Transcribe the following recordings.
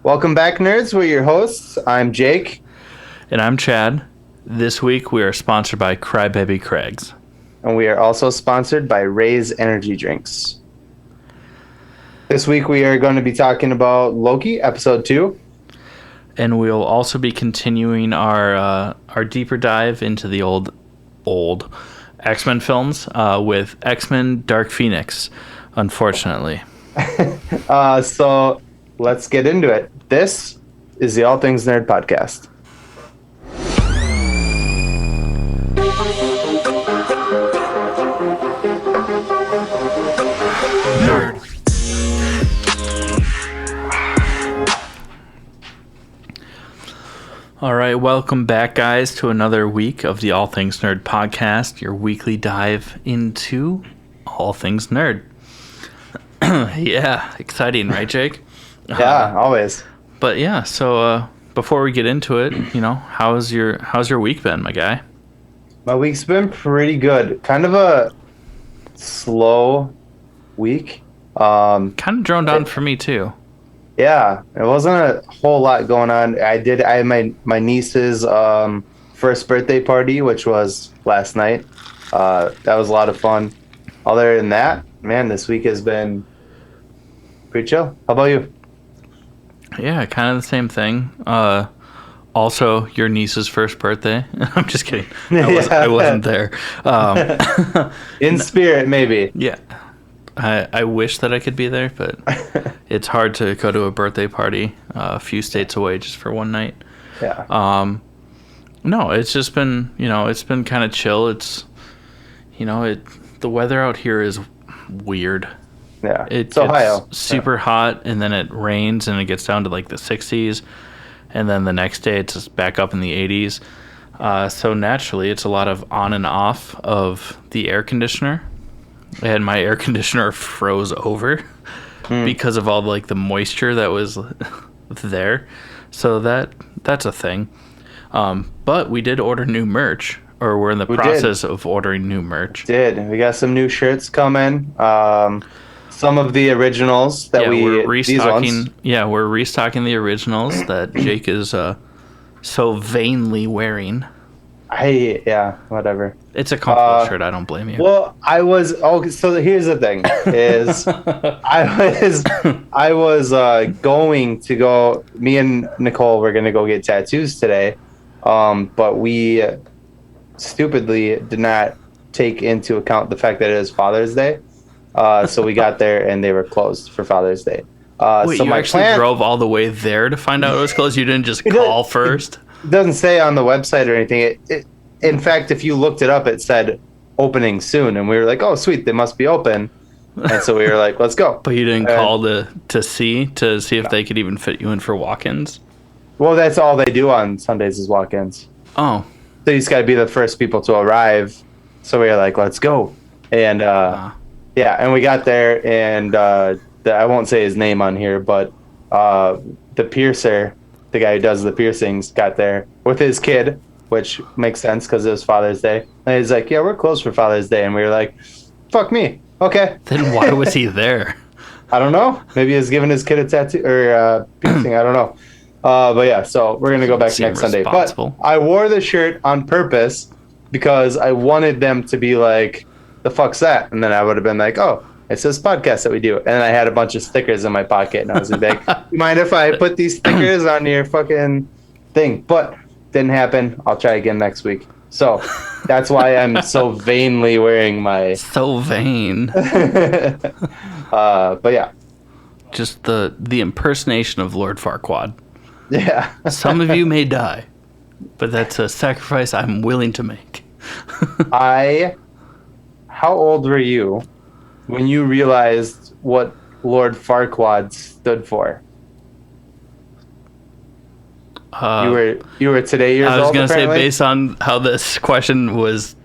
Welcome back, nerds. We're your hosts. I'm Jake. And I'm Chad. This week we are sponsored by Crybaby Craig's. And we are also sponsored by Ray's Energy Drinks. This week we are going to be talking about Loki, episode 2. And we'll also be continuing our deeper dive into the old X-Men films with X-Men Dark Phoenix, unfortunately. So let's get into it. This is the All Things Nerd podcast. Nerd. All right, welcome back, guys, to another week of the All Things Nerd podcast, your weekly dive into all things nerd. Yeah, exciting, right, Jake? Yeah, always. But yeah, so before we get into it, how's your week been, my guy? My week's been pretty good. Kind of a slow week. Kind of droned on for me too. Yeah, it wasn't a whole lot going on. I had my niece's first birthday party, which was last night. That was a lot of fun. Other than that, man, this week has been pretty chill. How about you? Yeah, kind of the same thing. Also, your niece's first birthday. I'm just kidding. I wasn't there. In spirit, maybe. Yeah. I wish that I could be there, but it's hard to go to a birthday party a few states away just for one night. Yeah. No, it's just been, it's been kind of chill. It's, the weather out here is weird. Yeah. It's Ohio. Super hot, and then it rains, and it gets down to like the 60s, and then the next day it's just back up in the 80s. So naturally, it's a lot of on and off of the air conditioner. And my air conditioner froze over because of all the moisture that was there. So that's a thing. But we did order new merch, or we're in the process of ordering new merch. We got some new shirts coming. Some of the originals that we're restocking. Yeah, we're restocking the originals that Jake is so vainly wearing. Whatever. It's a comfortable shirt. I don't blame you. Well, so here's the thing is I was going to go, me and Nicole were going to go get tattoos today. But we stupidly did not take into account the fact that it is Father's Day. So we got there and they were closed for Father's Day. Wait, so you actually drove all the way there to find out it was closed? You didn't just call first? It doesn't say on the website or anything. In fact, if you looked it up, it said opening soon, and we were like, "Oh, sweet, they must be open." And so we were like, "Let's go." But you didn't call to see if they could even fit you in for walk-ins? Well, that's all they do on Sundays is walk-ins. Oh, so you just got to be the first people to arrive. So we were like, "Let's go!" And and we got there, and I won't say his name on here, but the piercer. The guy who does the piercings got there with his kid, which makes sense because it was Father's Day. And he's like, "Yeah, we're closed for Father's Day." And we were like, "Fuck me. Okay." Then why was he there? I don't know. Maybe he was giving his kid a tattoo or piercing. I don't know. But yeah, so we're going to go back next Sunday. But I wore the shirt on purpose because I wanted them to be like, "The fuck's that?" And then I would have been like, "Oh, it's this podcast that we do." And then I had a bunch of stickers in my pocket, and I was like, "You mind if I put these stickers on your fucking thing?" But didn't happen. I'll try again next week. So that's why I'm so vainly wearing my... So vain. But yeah. Just the impersonation of Lord Farquaad. Yeah. Some of you may die, but that's a sacrifice I'm willing to make. How old were you when you realized what Lord Farquaad stood for? You were today years old. I was going to say, apparently? based on how this question was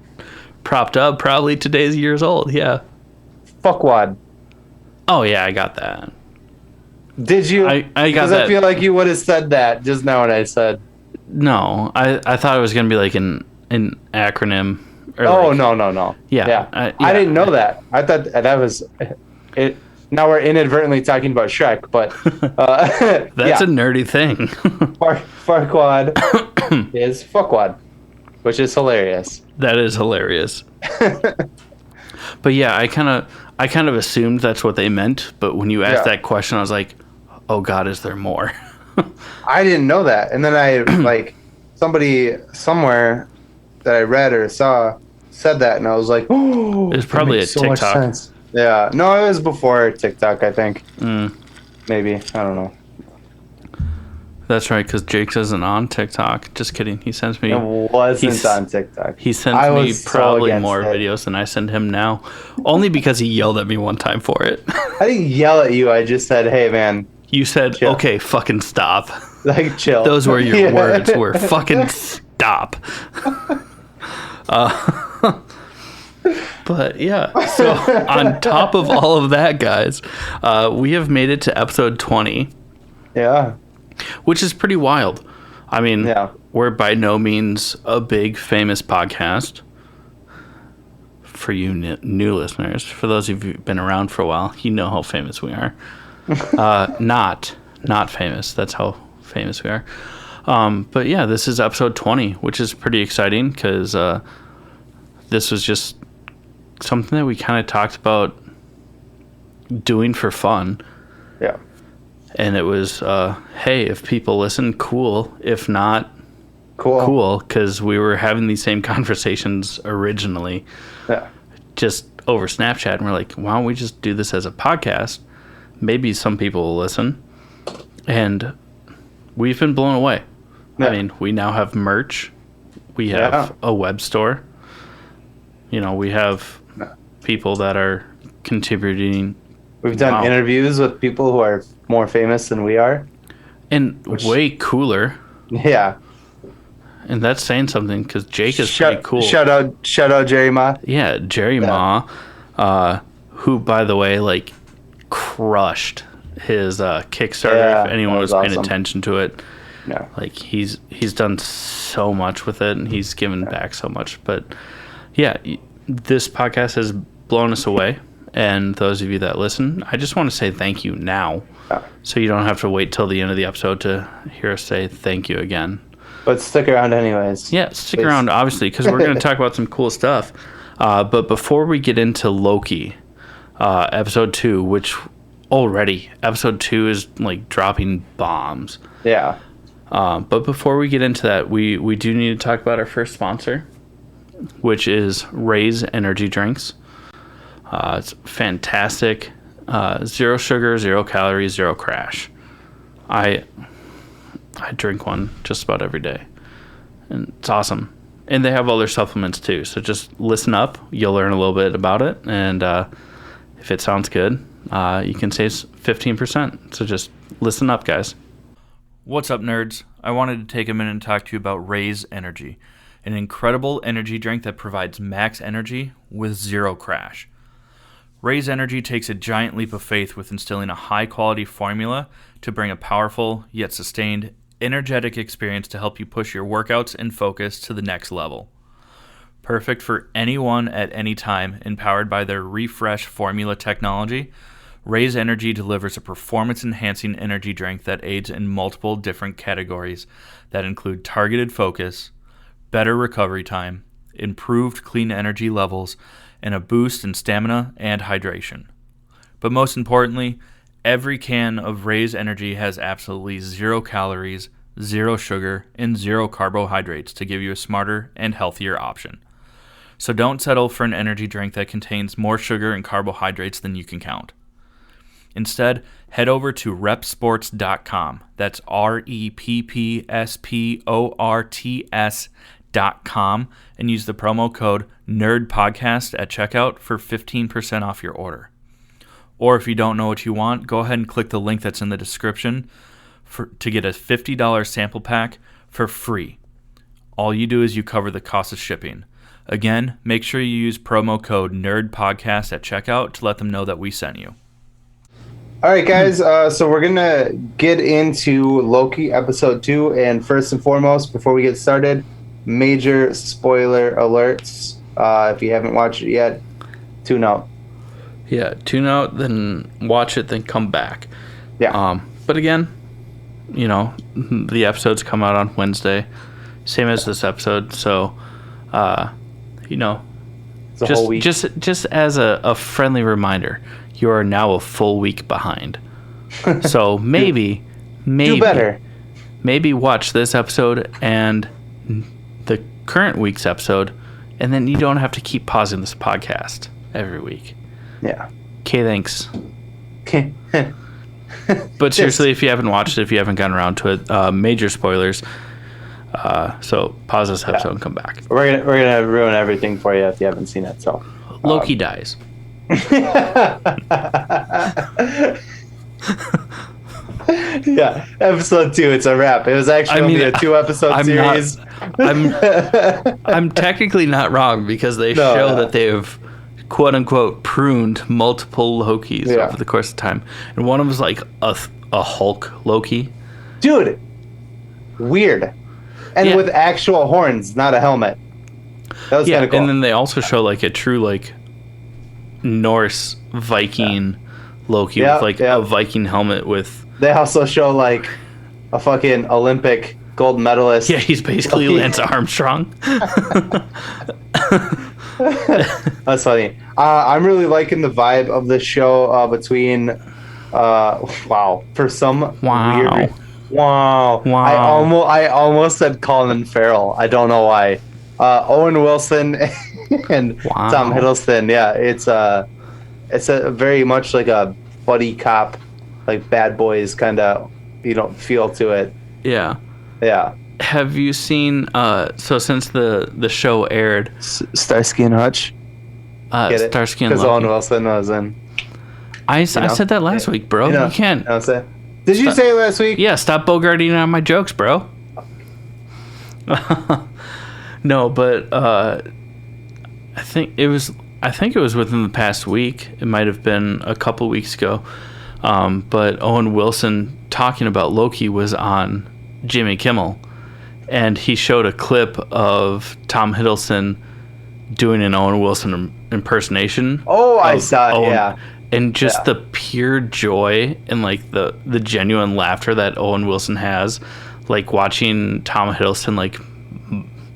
propped up, probably today's years old. Yeah. Fuckwad. Oh yeah, I got that. Did you? I got because that. I feel like you would have said that just now when I said. No, I thought it was going to be like an acronym. Or no. Yeah. I didn't know that. I thought that was it. now we're inadvertently talking about Shrek, but that's a nerdy thing. Farquaad is fuckwad, which is hilarious. That is hilarious. But yeah, I kind of assumed that's what they meant, but when you asked that question, I was like, oh God, is there more? I didn't know that. And then I, like, somebody somewhere that I read or saw said that, and I was like, oh, it's probably a TikTok. Yeah. No, it was before TikTok, I think. Maybe. I don't know. That's right, because Jake's isn't on TikTok. Just kidding. He sends me... It wasn't on TikTok. He sends me probably more videos than I send him now. Only because he yelled at me one time for it. I didn't yell at you. I just said, hey, man. You said, chill. Okay, fucking stop. Like, chill. Those were your words. Were fucking stop. But yeah, so on top of all of that, guys, we have made it to episode 20. Yeah. Which is pretty wild. I mean, we're by no means a big famous podcast. For you new listeners, for those of you who've been around for a while, you know how famous we are. Not famous. That's how famous we are. But yeah, this is episode 20, which is pretty exciting because this was just something that we kind of talked about doing for fun. Yeah. And it was, hey, if people listen, cool. If not, cool. Because we were having these same conversations originally. Yeah. Just over Snapchat. And we're like, why don't we just do this as a podcast? Maybe some people will listen. And we've been blown away. Yeah. I mean, we now have merch. We have a web store. You know, we have people that are contributing. We've done interviews with people who are more famous than we are. And way cooler. Yeah. And that's saying something because Jake is pretty cool. Shout out Jerry Ma. Yeah, Jerry Ma, who, by the way, like, crushed his Kickstarter. If anyone was paying attention to it. Yeah. Like, he's done so much with it, and he's given back so much. But, yeah, this podcast has blown us away. And those of you that listen, I just want to say thank you now. So you don't have to wait till the end of the episode to hear us say thank you again. But stick around anyways. Yeah, stick around, obviously, because we're going to talk about some cool stuff. But before we get into Loki, episode 2, which already, episode 2 is like dropping bombs. Yeah. But before we get into that, we do need to talk about our first sponsor, which is Raise Energy Drinks. It's fantastic. 0 sugar, 0 calories, 0 crash. I drink one just about every day. And it's awesome. And they have other supplements too. So just listen up. You'll learn a little bit about it. And if it sounds good, you can save 15%. So just listen up, guys. What's up, nerds? I wanted to take a minute and talk to you about Raise Energy, an incredible energy drink that provides max energy with 0 crash. Raise Energy takes a giant leap of faith with instilling a high-quality formula to bring a powerful, yet sustained, energetic experience to help you push your workouts and focus to the next level. Perfect for anyone at any time, and powered by their Refresh formula technology, Raise Energy delivers a performance-enhancing energy drink that aids in multiple different categories that include targeted focus, better recovery time, improved clean energy levels, and a boost in stamina and hydration. But most importantly, every can of Raise Energy has absolutely 0 calories, 0 sugar, and 0 carbohydrates to give you a smarter and healthier option. So don't settle for an energy drink that contains more sugar and carbohydrates than you can count. Instead, head over to repsports.com. That's REPPSPORTS.com and use the promo code NERDPODCAST at checkout for 15% off your order. Or if you don't know what you want, go ahead and click the link that's in the description to get a $50 sample pack for free. All you do is you cover the cost of shipping. Again, make sure you use promo code NERDPODCAST at checkout to let them know that we sent you. All right, guys. So we're going to get into Loki episode 2. And first and foremost, before we get started, major spoiler alerts. If you haven't watched it yet, tune out. Yeah, tune out, then watch it, then come back. Yeah. But again, the episodes come out on Wednesday, same as this episode. So, It's a whole week. just as a friendly reminder, you are now a full week behind. So maybe do better. Maybe watch this episode and the current week's episode, and then you don't have to keep pausing this podcast every week. Yeah. Okay, thanks. But seriously, if you haven't watched it, if you haven't gotten around to it, major spoilers. So pause this episode and come back. We're gonna ruin everything for you if you haven't seen it. So Loki dies. Yeah, episode 2. It's a wrap. It was actually only a 2-episode series. I'm technically not wrong because they show that they've quote unquote pruned multiple Lokis over the course of time, and one of them was like a Hulk Loki. Dude, weird, and with actual horns, not a helmet. That was kind of cool. And then they also show like a true like Norse Viking Loki with like a Viking helmet with. They also show like a fucking Olympic gold medalist. Yeah, he's basically Lance Armstrong. That's funny. I'm really liking the vibe of the show between. For some weird. Wow. I almost said Colin Farrell. I don't know why. Owen Wilson and Tom Hiddleston. Yeah, it's a very much like a buddy cop, like Bad Boys kind of feel to it. Yeah. Yeah. Have you seen so since the show aired Starsky and Hutch? Starsky and Loki. Because Owen Wilson was in. I said that last week, bro. You can't. Did you say it last week? Yeah, stop bogarting on my jokes, bro. No, but I think it was within the past week. It might have been a couple weeks ago. But Owen Wilson talking about Loki was on Jimmy Kimmel, and he showed a clip of Tom Hiddleston doing an Owen Wilson impersonation. Oh, I saw it, yeah. And just the pure joy and like the genuine laughter that Owen Wilson has, like watching Tom Hiddleston like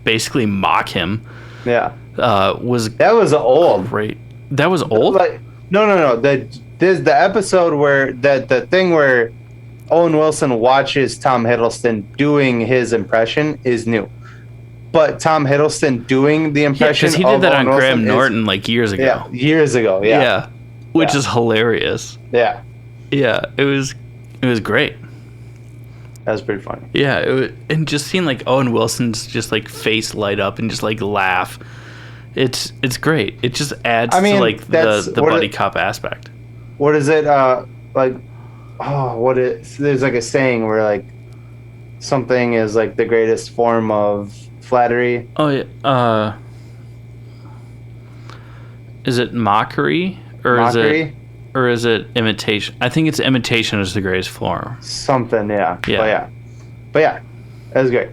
basically mock him. Yeah. That was old. Great. That was old? Like, no. The episode where the thing where Owen Wilson watches Tom Hiddleston doing his impression is new. But Tom Hiddleston doing the impression, because he did that on Graham Norton like years ago. Yeah, years ago. Yeah. Yeah. Which is hilarious. Yeah. Yeah, it was great. That was pretty funny. Yeah, and just seeing like Owen Wilson's just like face light up and just like laugh, it's great. It just adds to like the buddy cop aspect. What is it? There's like a saying where like something is like the greatest form of flattery. Oh yeah. Is it mockery? Or is it imitation? I think it's imitation is the greatest form. Something, yeah. Yeah. But yeah, that was great.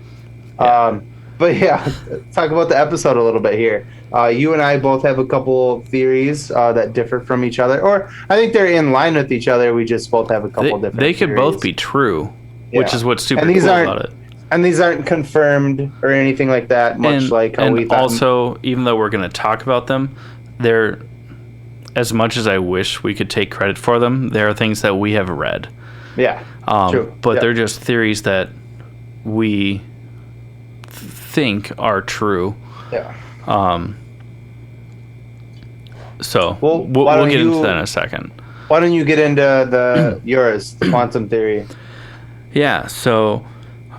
Yeah. But yeah, talk about the episode a little bit here. You and I both have a couple theories that differ from each other, or I think they're in line with each other. We just both have a couple different. They could theories. both be true, which is what's super cool about it. And these aren't confirmed or anything like that. Much like how we thought. Also, even though we're going to talk about them, they're. As much as I wish we could take credit for them, there are things that we have read. Yeah, true. But they're just theories that we think are true. Yeah. So we'll get into that in a second. Why don't you get into yours, the quantum theory? Yeah. So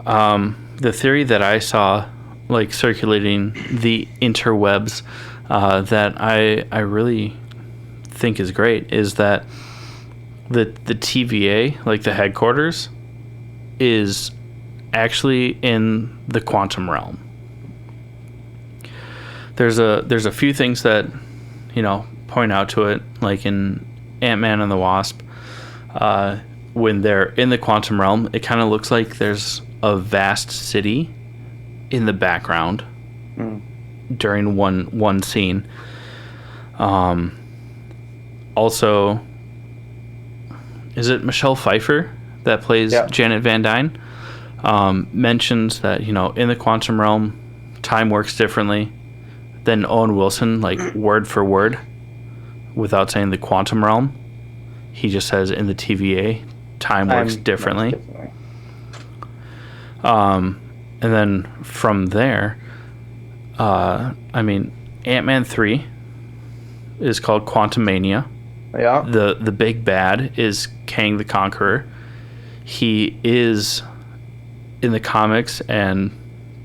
the theory that I saw, like circulating the interwebs, that I really think is great is that the TVA, like the headquarters, is actually in the quantum realm. There's a few things that point out to it, like in Ant-Man and the Wasp, when they're in the quantum realm, it kind of looks like there's a vast city in the background during one scene. also, is it Michelle Pfeiffer that plays Janet Van Dyne? Mentions that, in the quantum realm, time works differently. Then Owen Wilson, like word for word, without saying the quantum realm, he just says in the TVA, time works differently. And then from there, Ant-Man 3 is called Quantumania. Yeah. The big bad is Kang the Conqueror. He is in the comics and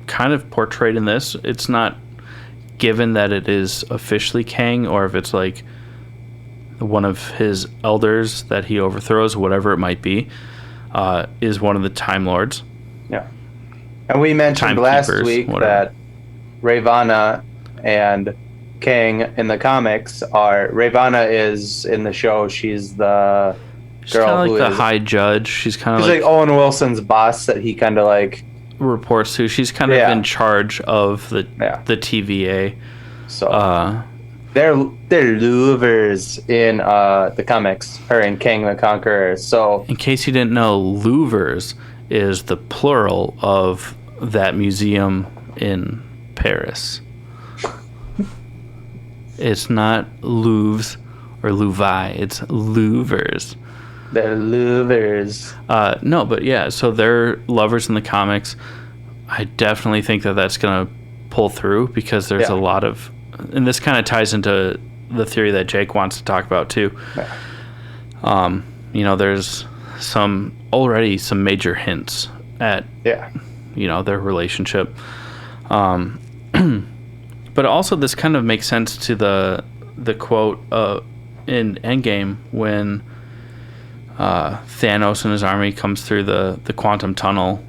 kind of portrayed in this. It's not given that it is officially Kang or if it's like one of his elders that he overthrows, whatever it might be, is one of the Time Lords. Yeah. And we mentioned last week that Ravonna and Kang in the comics are... Ravonna is in the show, she's the girl who is... the high judge. She's like Owen Wilson's boss that he kind of like... reports to. She's kind of in charge of the TVA. So they're louvers in the comics, her and Kang the Conqueror. So in case you didn't know, louvers is the plural of that museum in Paris. It's not Louvres or Louvre, it's louvers. They're louvers. No, but yeah, so they're lovers in the comics. I definitely think that that's going to pull through because there's a lot of... And this kind of ties into the theory that Jake wants to talk about too. Yeah. There's some major hints at their relationship. But also this kind of makes sense to the quote in Endgame when Thanos and his army comes through the quantum tunnel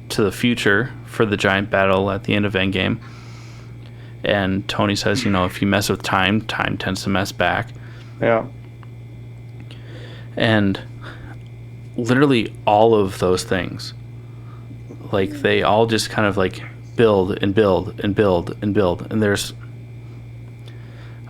to the future for the giant battle at the end of Endgame. And Tony says, if you mess with time tends to mess back. Yeah. And literally all of those things, like they all just kind of like build and build and build and build. And there's,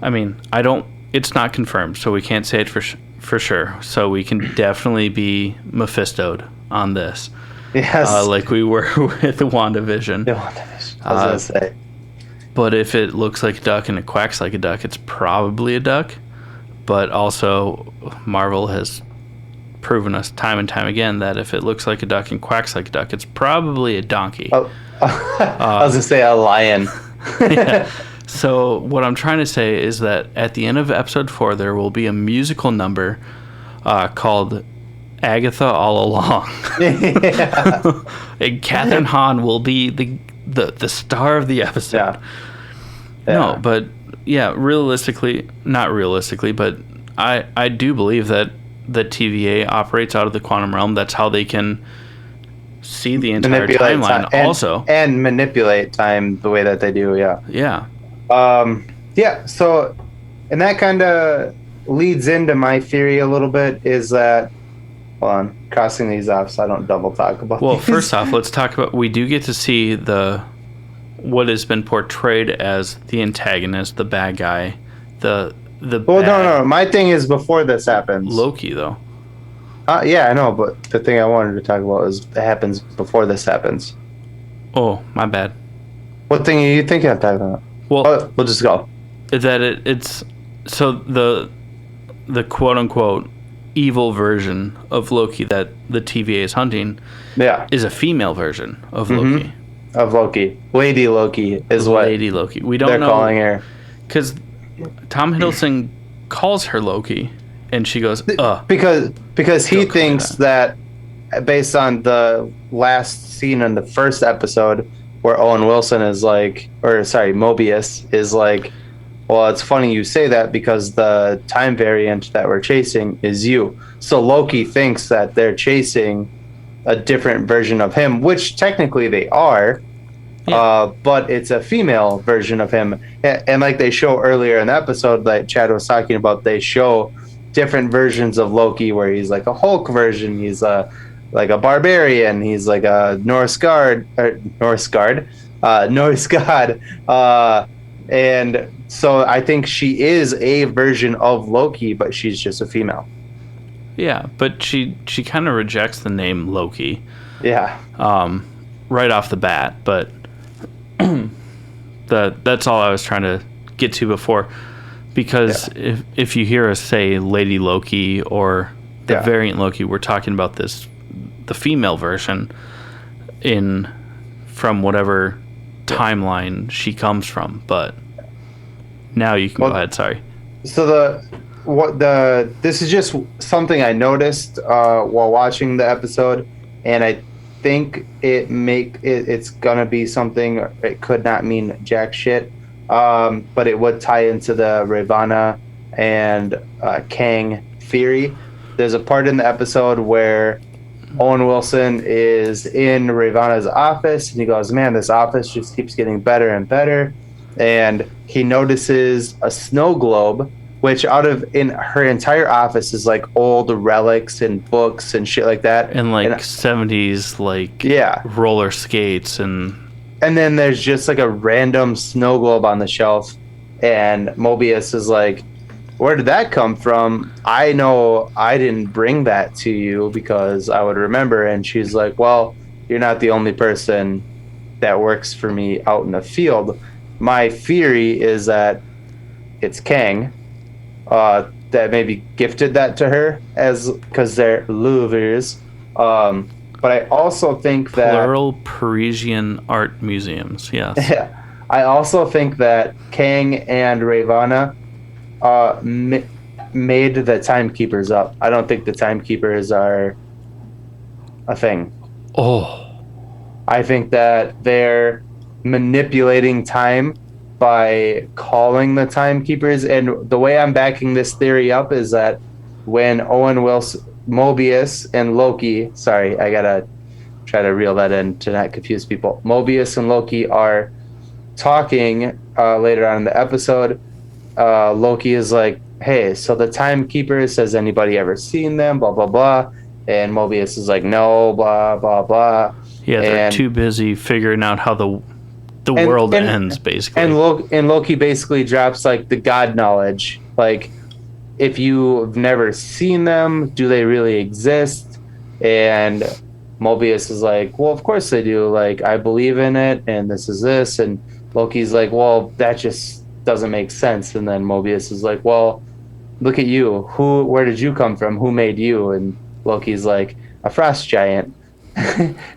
it's not confirmed, so we can't say it for sure. So we can definitely be Mephisto'd on this. Yes. Like we were with the WandaVision. I was going to say. But if it looks like a duck and it quacks like a duck, it's probably a duck. But also, Marvel has proven us time and time again that if it looks like a duck and quacks like a duck, it's probably a donkey. I was going to say a lion. Yeah. So what I'm trying to say is that at the end of episode 4, there will be a musical number called Agatha All Along. And Kathryn Hahn will be the star of the episode. No, but not realistically, but I do believe that the TVA operates out of the quantum realm. That's how they can see the entire timeline and manipulate time the way that they do. Yeah. So, and that kind of leads into my theory a little bit is that, hold on, crossing these off so I don't double talk about Well, these. First off, let's talk about, we do get to see what has been portrayed as the antagonist, the bad guy, the no. My thing is before this happens. Loki, though. Yeah, I know, but the thing I wanted to talk about is it happens before this happens. Oh, my bad. What thing are you thinking of talking about? Well, we'll just go. That it's so the quote unquote evil version of Loki that the TVA is hunting. Is a female version of Loki. Of Loki, Lady Loki is what Lady Loki. We don't know. They're calling her because Tom Hiddleston calls her Loki, and she goes, because he thinks that based on the last scene in the first episode where Owen Wilson is like, Mobius is like, well, it's funny you say that because the time variant that we're chasing is you. So Loki thinks that they're chasing a different version of him, which technically they are, but it's a female version of him. And like they show earlier in the episode that Chad was talking about, they show different versions of Loki where he's like a Hulk version, he's like a barbarian, he's like a Norse god, And so I think she is a version of Loki, but she's just a female. Yeah, but she kind of rejects the name Loki. Yeah. Right off the bat, but that's all I was trying to get to before. Because if you hear us say Lady Loki or the variant Loki, we're talking about the female version from whatever timeline she comes from. But now you can go ahead. Sorry. So this is just something I noticed while watching the episode, and I think it's gonna be something. It could not mean jack shit, but it would tie into the Ravana and Kang theory. There's a part in the episode where Owen Wilson is in Ravana's office, and he goes, "Man, this office just keeps getting better and better." And he notices a snow globe, which in her entire office is like old relics and books and shit like that. And 70s, roller skates. And then there's just like a random snow globe on the shelf. And Mobius is like, "Where did that come from? I know I didn't bring that to you because I would remember." And she's like, "Well, you're not the only person that works for me out in the field. My theory is that it's Kang that maybe gifted that to her because they're Louvres." But I also think that plural Parisian art museums. Yes. Yeah, I also think that Kang and Ravana made the timekeepers up. I don't think the timekeepers are a thing. Oh, I think that they're manipulating time by calling the timekeepers. And the way I'm backing this theory up is that when Owen Wilson, Mobius, and Loki, sorry, I gotta try to reel that in to not confuse people. Mobius and Loki are talking later on in the episode. Loki is like, "Hey, so the timekeepers, has anybody ever seen them? Blah, blah, blah." And Mobius is like, "No, blah, blah, blah." Yeah, they're too busy figuring out how the world ends, basically. And Loki basically drops like the god knowledge. Like, if you've never seen them, do they really exist? And Mobius is like, "Well, of course they do. Like, I believe in it, and this is this." And Loki's like, "Well, that just doesn't make sense." And then Mobius is like, "Well, look at you. Where did you come from? Who made you?" And Loki's like, "A frost giant."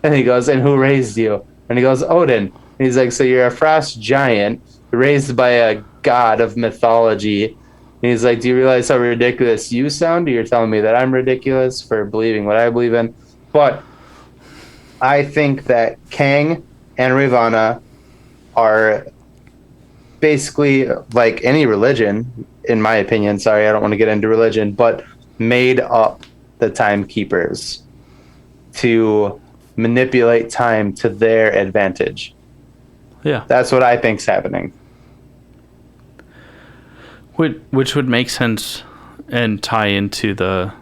And he goes, "And who raised you?" And he goes, "Odin." And he's like, "So you're a frost giant raised by a god of mythology." And he's like, "Do you realize how ridiculous you sound? You're telling me that I'm ridiculous for believing what I believe in." But I think that Kang and Ravana are basically like any religion, in my opinion. Sorry, I don't want to get into religion, but made up the timekeepers to manipulate time to their advantage. Yeah. That's what I think's happening. Which would make sense and tie into the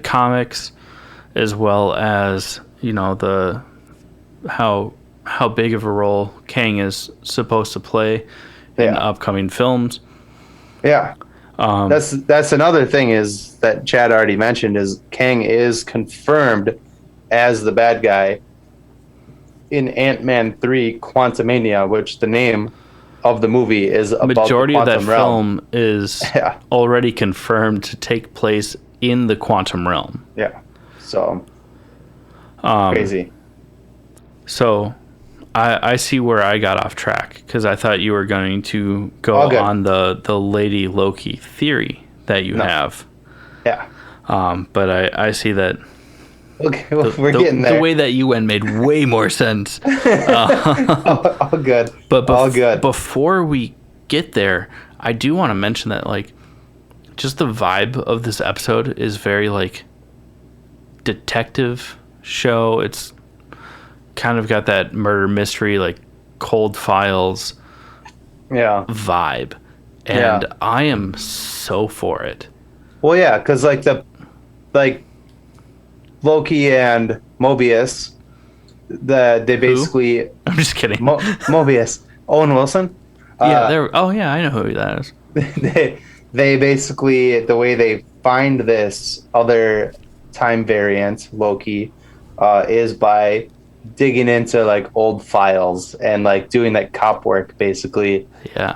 comics, as well as, how big of a role Kang is supposed to play in upcoming films. Yeah. That's another thing is that Chad already mentioned is Kang is confirmed as the bad guy in Ant-Man 3 Quantumania, which the name of the movie is about majority the of that quantum realm. Film is already confirmed to take place in the quantum realm. Yeah. So crazy. So I see where I got off track because I thought you were going to go on the Lady Loki theory that you have. Yeah. But I see that. Okay, well, we're getting there. The way that you went made way more sense. All good. But all good. Before we get there, I do want to mention that, like, just the vibe of this episode is very, like, detective show. It's kind of got that murder mystery, like, Cold Files vibe. And I am so for it. Well, yeah, because, Loki and Mobius, they basically... I'm just kidding. Mobius. Owen Wilson. Yeah, I know who that is. They basically, the way they find this other time variant, Loki, is by digging into like old files and like doing that cop work basically Yeah.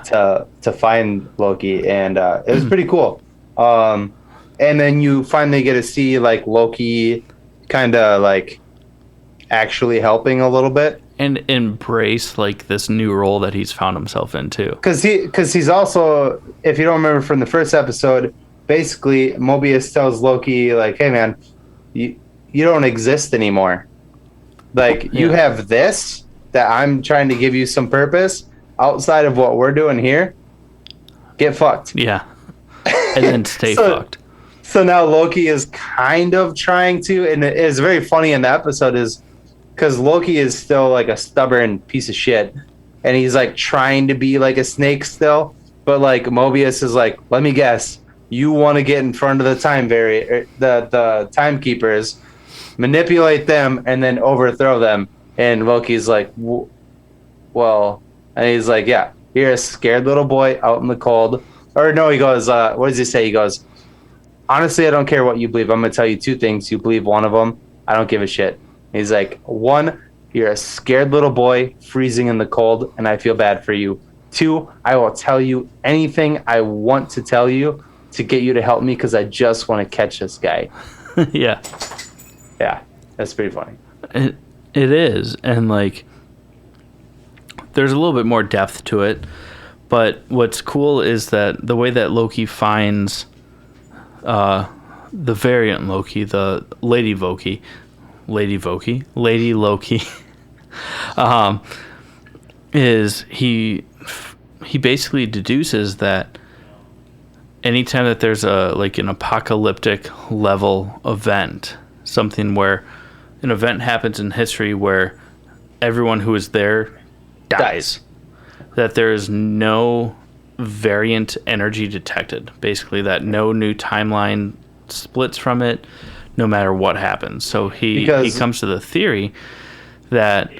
to find Loki, and it was pretty cool. And then you finally get to see like Loki kind of like actually helping a little bit and embrace like this new role that he's found himself into. Because he's also, if you don't remember from the first episode, basically Mobius tells Loki like, "Hey man, you don't exist anymore. Like you have this that I'm trying to give you some purpose outside of what we're doing here. Get fucked." Yeah, and then stay fucked. So now Loki is kind of trying to, and it is very funny in the episode is because Loki is still like a stubborn piece of shit, and he's like trying to be like a snake still, but like Mobius is like, "Let me guess, you want to get in front of the the timekeepers, manipulate them, and then overthrow them." And Loki's like, "Well," and he's like, "Yeah, you're a scared little boy out in the cold." Or no, he goes, what does he say? He goes, "Honestly, I don't care what you believe. I'm gonna tell you two things. You believe one of them, I don't give a shit." He's like, "One, you're a scared little boy freezing in the cold, and I feel bad for you. Two, I will tell you anything I want to tell you to get you to help me because I just want to catch this guy." Yeah, that's pretty funny. It is, and like, there's a little bit more depth to it. But what's cool is that the way that Loki finds the variant Loki, the Lady Loki, is he basically deduces that anytime that there's an apocalyptic level event, something where an event happens in history where everyone who is there dies, that there is no variant energy detected. Basically, that no new timeline splits from it, no matter what happens. So he comes to the theory that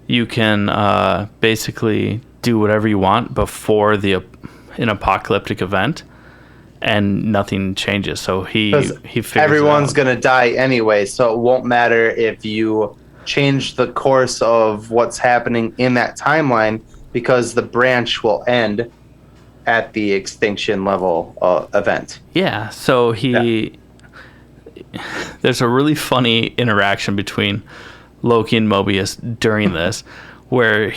you can basically do whatever you want before an apocalyptic event, and nothing changes. So he figures everyone's gonna die anyway, so it won't matter if you change the course of what's happening in that timeline, because the branch will end at the extinction level event. Yeah, so there's a really funny interaction between Loki and Mobius during this, where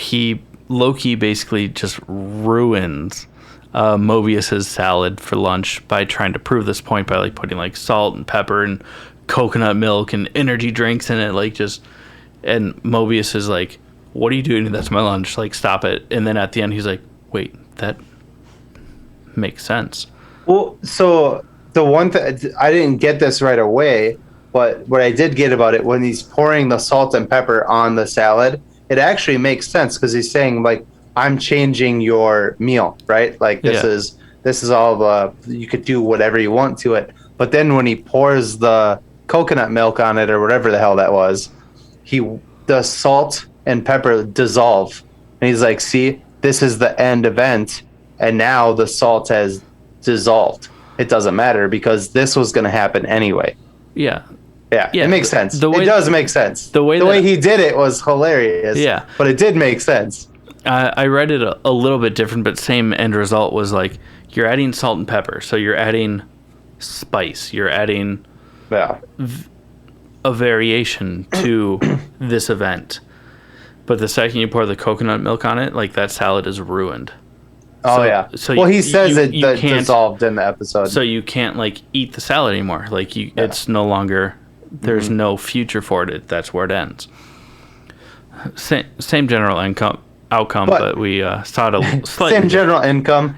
Loki basically just ruins Mobius's salad for lunch by trying to prove this point by like putting like salt and pepper and coconut milk and energy drinks in it, and Mobius is like, "What are you doing? That's my lunch. Like, stop it." And then at the end, he's like, "Wait, that makes sense." Well, so the one thing I didn't get this right away, but what I did get about it, when he's pouring the salt and pepper on the salad, it actually makes sense because he's saying like, "I'm changing your meal, right? Like this is all you could do whatever you want to it." But then when he pours the coconut milk on it or whatever the hell that was, the salt and pepper dissolve, and he's like, "See, this is the end event, and now the salt has dissolved. It doesn't matter because this was going to happen anyway." Yeah, it makes sense. It does make sense. The way he did it was hilarious. Yeah, but it did make sense. I read it a little bit different, but same end result was like, you're adding salt and pepper, so you're adding spice, you're adding a variation to this event. But the second you pour the coconut milk on it, like, that salad is ruined. So he says it dissolved in the episode. So you can't like eat the salad anymore. Like it's no longer. There's no future for it. That's where it ends. Same general outcome, but we saw it a slightly same general income.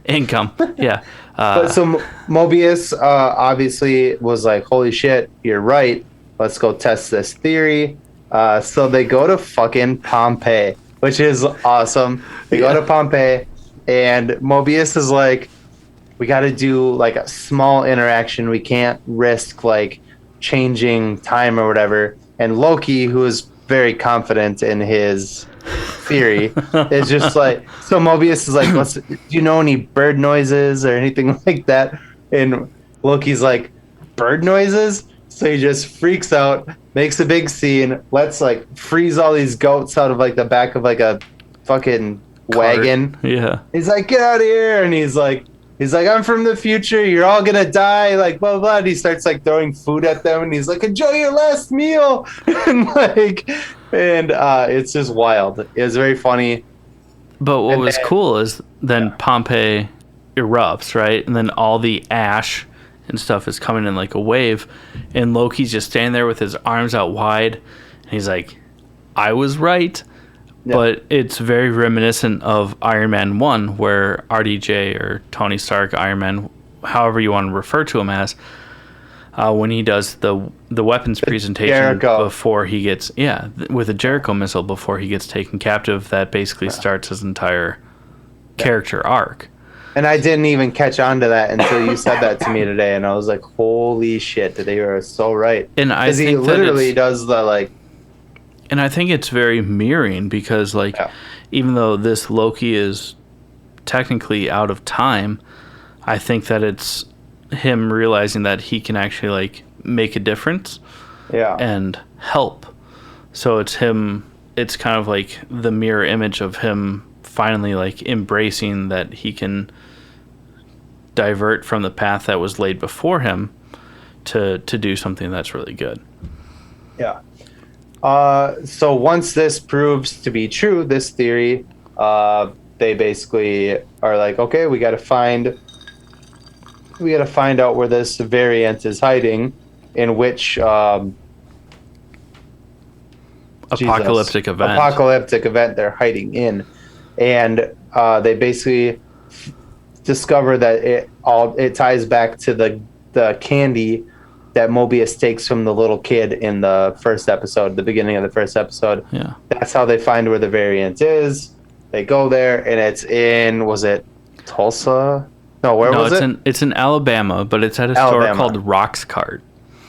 Yeah. But so Mobius obviously was like, "Holy shit, you're right. Let's go test this theory." So they go to fucking Pompeii, which is awesome. They go to Pompeii. And Mobius is like, "We got to do like a small interaction. We can't risk like changing time or whatever." And Loki, who is very confident in his theory. It's just like, so Mobius is like, do you know any bird noises or anything like that? And Loki's like, bird noises? So he just freaks out, makes a big scene, lets like freeze all these goats out of like the back of like a fucking wagon. Yeah. He's like, get out of here. And he's like, I'm from the future. You're all gonna die. Like, blah, blah, blah. And he starts like throwing food at them. And he's like, enjoy your last meal. and it's just wild. It was very funny. But what was cool is then Pompeii erupts, right? And then all the ash and stuff is coming in like a wave. And Loki's just standing there with his arms out wide. And he's like, I was right. Yep. But it's very reminiscent of Iron Man 1, where RDJ or Tony Stark, Iron Man, however you want to refer to him as, when he does the weapons presentation before he gets, with a Jericho missile before he gets taken captive, that basically starts his entire character arc. And I didn't even catch on to that until you said that to me today, and I was like, holy shit, they were so right. And I think he literally does the like... And I think it's very mirroring because, like, even though this Loki is technically out of time, I think that it's him realizing that he can actually, like, make a difference and help. So it's him, it's kind of like the mirror image of him finally, like, embracing that he can divert from the path that was laid before him to do something that's really good. Yeah. So once this proves to be true, this theory, they basically are like, okay, we got to find out where this variant is hiding, in which apocalyptic event they're hiding in, and they basically discover that it ties back to the candy that Mobius takes from the little kid in the first episode, the beginning of the first episode. Yeah. That's how they find where the variant is. They go there, and it's in, was it Tulsa? No, where was it? It's in Alabama, but it's at a store called Roxcart.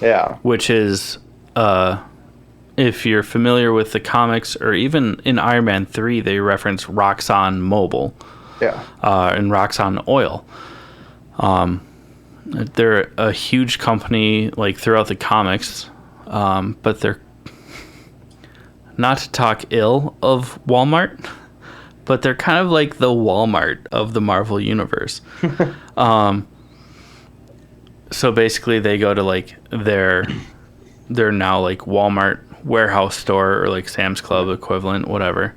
Yeah. Which is, if you're familiar with the comics, or even in Iron Man 3, they reference Roxxon Mobile. Yeah. And Roxxon Oil. They're a huge company, like, throughout the comics, but they're, not to talk ill of Walmart, but they're kind of like the Walmart of the Marvel Universe. So basically they go to, like, their now, like, Walmart warehouse store, or, like, Sam's Club equivalent, whatever,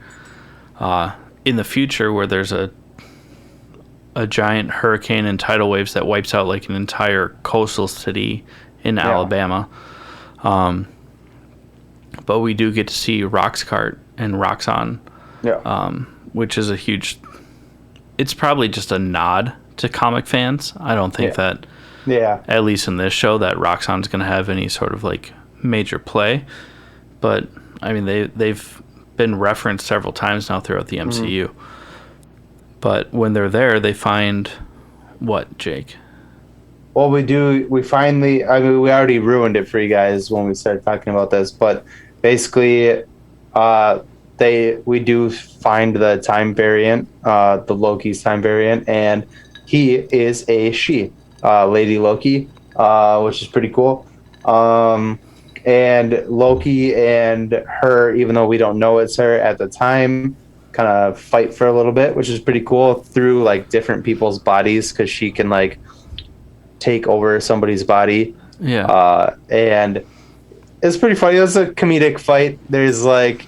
in the future, where there's a giant hurricane and tidal waves that wipes out, like, an entire coastal city in Alabama. But we do get to see Roxcart and Roxxon, which is a huge... It's probably just a nod to comic fans. I don't think that, at least in this show, that Roxxon's going to have any sort of, like, major play. But, I mean, they've been referenced several times now throughout the MCU. Mm-hmm. But when they're there, they find what, Jake? Well, we finally, I mean, we already ruined it for you guys when we started talking about this, but basically, we do find the time variant, the Loki's time variant, and he is a she, Lady Loki, which is pretty cool. And Loki and her, even though we don't know it's her at the time, kind of fight for a little bit, which is pretty cool, through, like, different people's bodies, because she can, like, take over somebody's body. And it's pretty funny. It was a comedic fight. There's, like,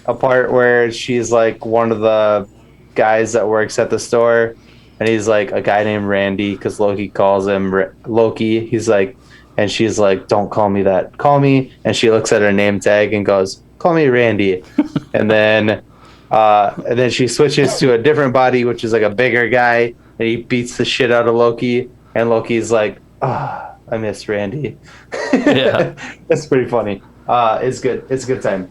a part where she's, like, one of the guys that works at the store, and he's, like, a guy named Randy, because Loki calls him Loki. He's like, and she's like, don't call me that, call me, and she looks at her name tag and goes, call me Randy. And then she switches to a different body, which is, like, a bigger guy, and he beats the shit out of Loki. And Loki's like, I miss Randy. Yeah. That's pretty funny. It's good. It's a good time.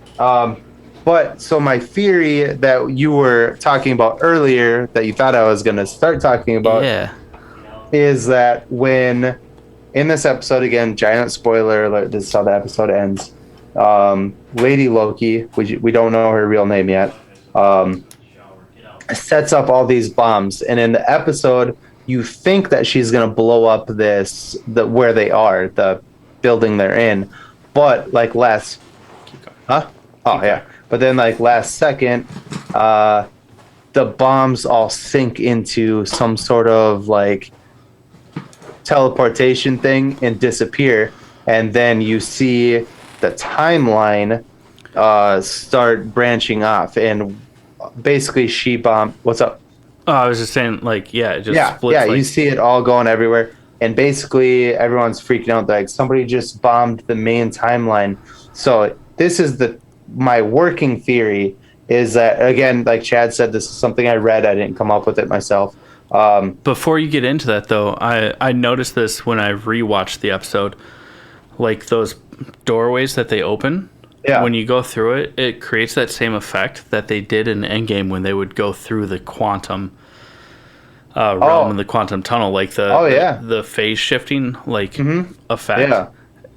But so my theory that you were talking about earlier, that you thought I was going to start talking about, is that when, in this episode, again, giant spoiler alert, this is how the episode ends, Lady Loki, we don't know her real name yet, sets up all these bombs, and in the episode you think that she's going to blow up where they are, the building they're in, but like last but then like last second the bombs all sink into some sort of like teleportation thing and disappear, and then you see the timeline start branching off, and basically she bombed. What's up? Oh, I was just saying, like, it just splits. Yeah, like, you see it all going everywhere, and basically everyone's freaking out. Like somebody just bombed the main timeline. So this is my working theory is that, again, like Chad said, this is something I read. I didn't come up with it myself. Before you get into that, though, I noticed this when I rewatched the episode. Like those doorways that they open. Yeah. When you go through it, it creates that same effect that they did in Endgame when they would go through the quantum realm and the quantum tunnel, like the phase shifting effect. Yeah.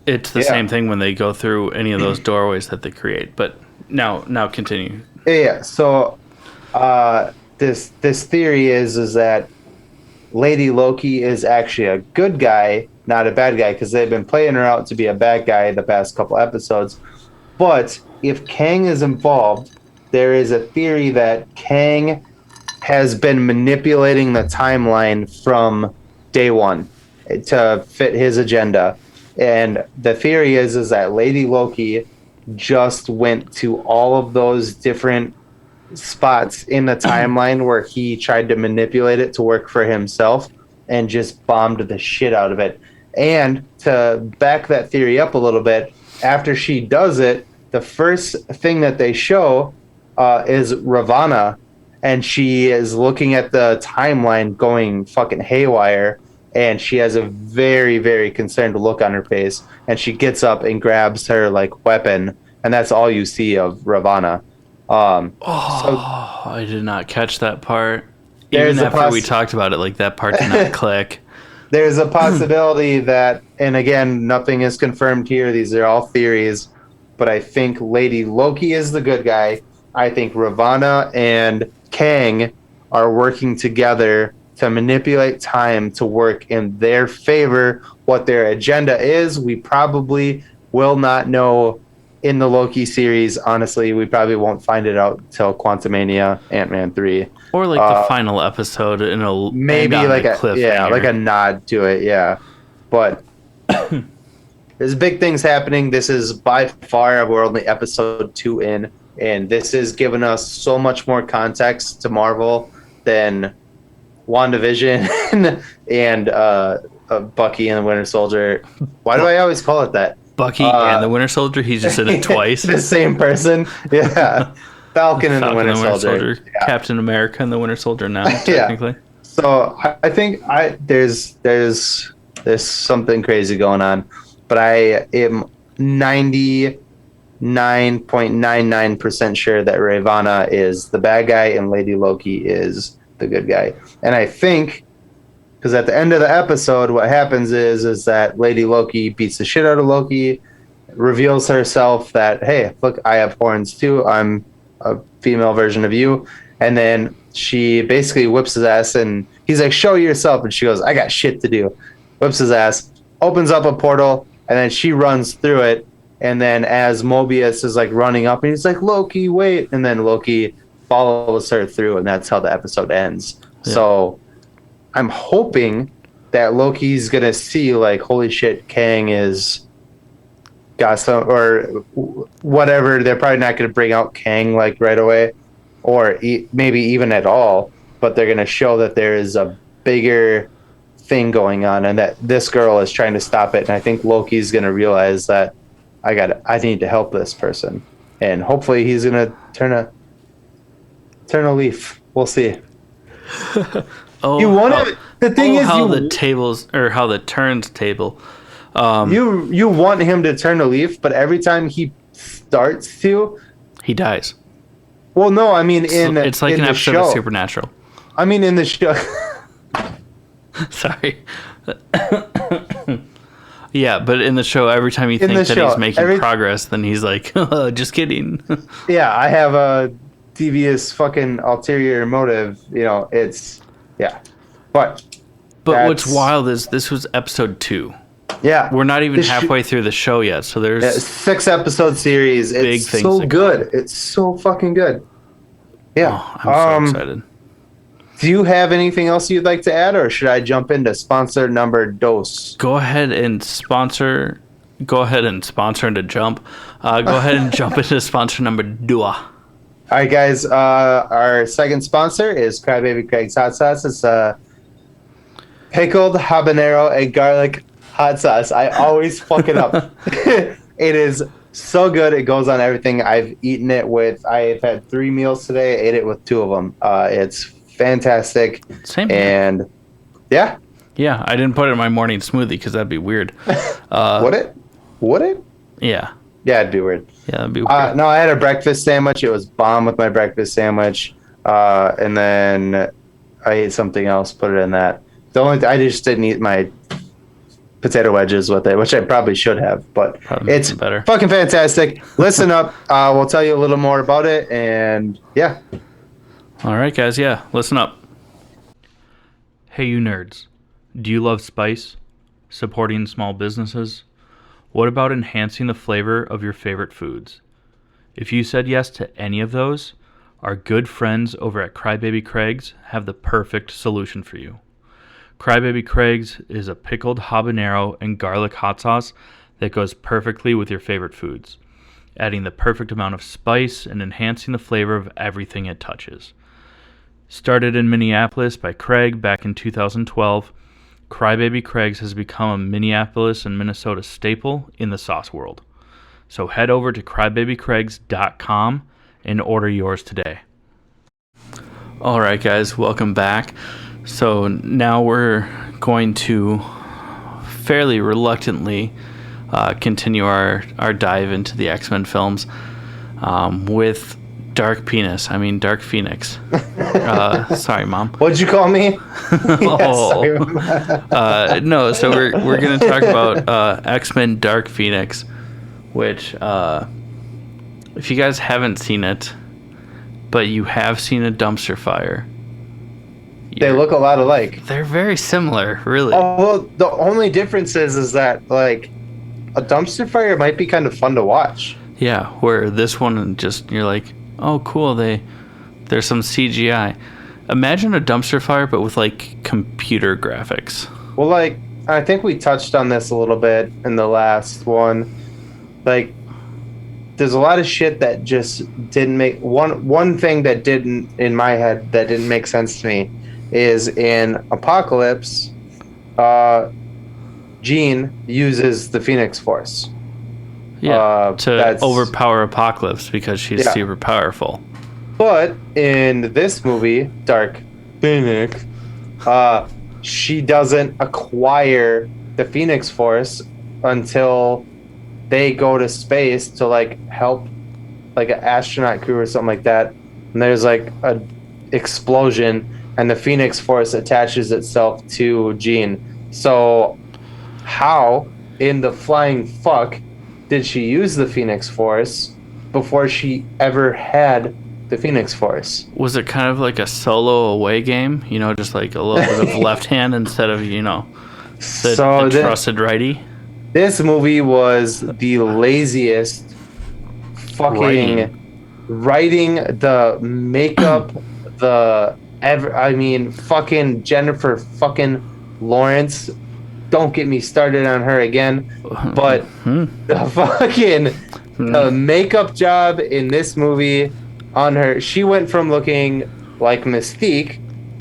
It's the same thing when they go through any of those doorways that they create. But now continue. Yeah. So this theory is that Lady Loki is actually a good guy, not a bad guy, because they've been playing her out to be a bad guy the past couple episodes. But if Kang is involved, there is a theory that Kang has been manipulating the timeline from day one to fit his agenda. And the theory is that Lady Loki just went to all of those different spots in the timeline where he tried to manipulate it to work for himself and just bombed the shit out of it. And to back that theory up a little bit, after she does it, the first thing that they show is Ravana, and she is looking at the timeline going fucking haywire, and she has a very, very concerned look on her face, and she gets up and grabs her like weapon, and that's all you see of Ravana. I did not catch that part. Even after we talked about it, like that part did not click. There's a possibility that, and again, nothing is confirmed here. These are all theories, but I think Lady Loki is the good guy. I think Ravana and Kang are working together to manipulate time to work in their favor. What their agenda is, we probably will not know in the Loki series. Honestly, we probably won't find it out till Quantumania, Ant-Man 3. Or like the final episode in a maybe like a cliffhanger. Yeah, like a nod to it, yeah. But there's big things happening. This is by far, we're only episode 2 in, and this is giving us so much more context to Marvel than WandaVision and Bucky and the Winter Soldier. Why do I always call it that? Bucky and the Winter Soldier? He's just in it twice. The same person? Yeah. Falcon and the Winter Soldier. Yeah. Captain America and the Winter Soldier now, technically. Yeah. So I think there's something crazy going on, but I am 99.99% sure that Ravana is the bad guy and Lady Loki is the good guy. And I think, because at the end of the episode, what happens is that Lady Loki beats the shit out of Loki, reveals herself that, hey, look, I have horns too. I'm a female version of you. And then she basically whips his ass, and he's like, show yourself. And she goes, I got shit to do. Whips his ass, opens up a portal, and then she runs through it. And then as Mobius is like running up, and he's like, Loki, wait. And then Loki follows her through, and that's how the episode ends. Yeah. So I'm hoping that Loki's going to see, like, holy shit, Kang is got some, or whatever. They're probably not going to bring out Kang, like, right away, or maybe even at all, but they're going to show that there is a bigger thing going on and that this girl is trying to stop it. And I think Loki's going to realize that I need to help this person. And hopefully he's going to turn a leaf. We'll see. The tables, or how the turns table. You want him to turn a leaf, but every time he starts to, he dies. Well, no, I mean it's like an episode of Supernatural. I mean in the show. Sorry. Yeah, but in the show, every time you think that he's making progress, then he's like, just kidding. Yeah, I have a devious fucking ulterior motive. It's yeah. But what's wild is this was episode 2. Yeah, we're not even halfway through the show yet. So there's 6-episode series. It's so good. It's so fucking good. Yeah, I'm so excited. Do you have anything else you'd like to add, or should I jump into sponsor number dos? Go ahead and sponsor into jump. Go ahead and jump into sponsor number 2. All right, guys. Our second sponsor is Crybaby Craig's Hot Sauce. It's a pickled habanero and garlic hot sauce. I always fuck it up. It is so good. It goes on everything. I've had 3 meals today. I ate it with 2 of them. It's fantastic. Same. And yeah. Yeah, I didn't put it in my morning smoothie because that'd be weird. Would it? Yeah. Yeah, it'd be weird. Yeah, that'd be weird. No, I had a breakfast sandwich. It was bomb with my breakfast sandwich. And then I ate something else, put it in that. I just didn't eat my potato wedges with it, which I probably should have, but it's better. Fucking fantastic. Listen up. We'll tell you a little more about it, and yeah. All right, guys. Yeah, listen up. Hey, you nerds. Do you love spice? Supporting small businesses? What about enhancing the flavor of your favorite foods? If you said yes to any of those, our good friends over at Crybaby Craig's have the perfect solution for you. Crybaby Craig's is a pickled habanero and garlic hot sauce that goes perfectly with your favorite foods, adding the perfect amount of spice and enhancing the flavor of everything it touches. Started in Minneapolis by Craig back in 2012, Crybaby Craig's has become a Minneapolis and Minnesota staple in the sauce world. So head over to crybabycraigs.com and order yours today. All right, guys, welcome back. So now we're going to fairly reluctantly continue our dive into the X-Men films with Dark Phoenix. Sorry, Mom. What'd you call me? No, so we're going to talk about X-Men Dark Phoenix, which if you guys haven't seen it, but you have seen a dumpster fire, they look a lot alike. They're very similar, really. Oh, well, the only difference is that, like, a dumpster fire might be kind of fun to watch. Yeah, where this one just, you're like, oh, cool, there's some CGI. Imagine a dumpster fire, but with, like, computer graphics. Well, like, I think we touched on this a little bit in the last one. Like, there's a lot of shit that just didn't make... One thing that didn't, in my head, that didn't make sense to me is in Apocalypse, Jean uses the Phoenix Force. Yeah, to overpower Apocalypse because she's super powerful. But in this movie, Dark Phoenix, she doesn't acquire the Phoenix Force until they go to space to, like, help, like, an astronaut crew or something like that. And there's, like, a explosion, and the Phoenix Force attaches itself to Jean. So how in the flying fuck did she use the Phoenix Force before she ever had the Phoenix Force? Was it kind of like a solo away game? You know, just like a little bit of left hand instead of, the trusted righty? This movie was the laziest fucking writing the makeup, fucking Jennifer fucking Lawrence. Don't get me started on her again. But the fucking makeup job in this movie on her, she went from looking like Mystique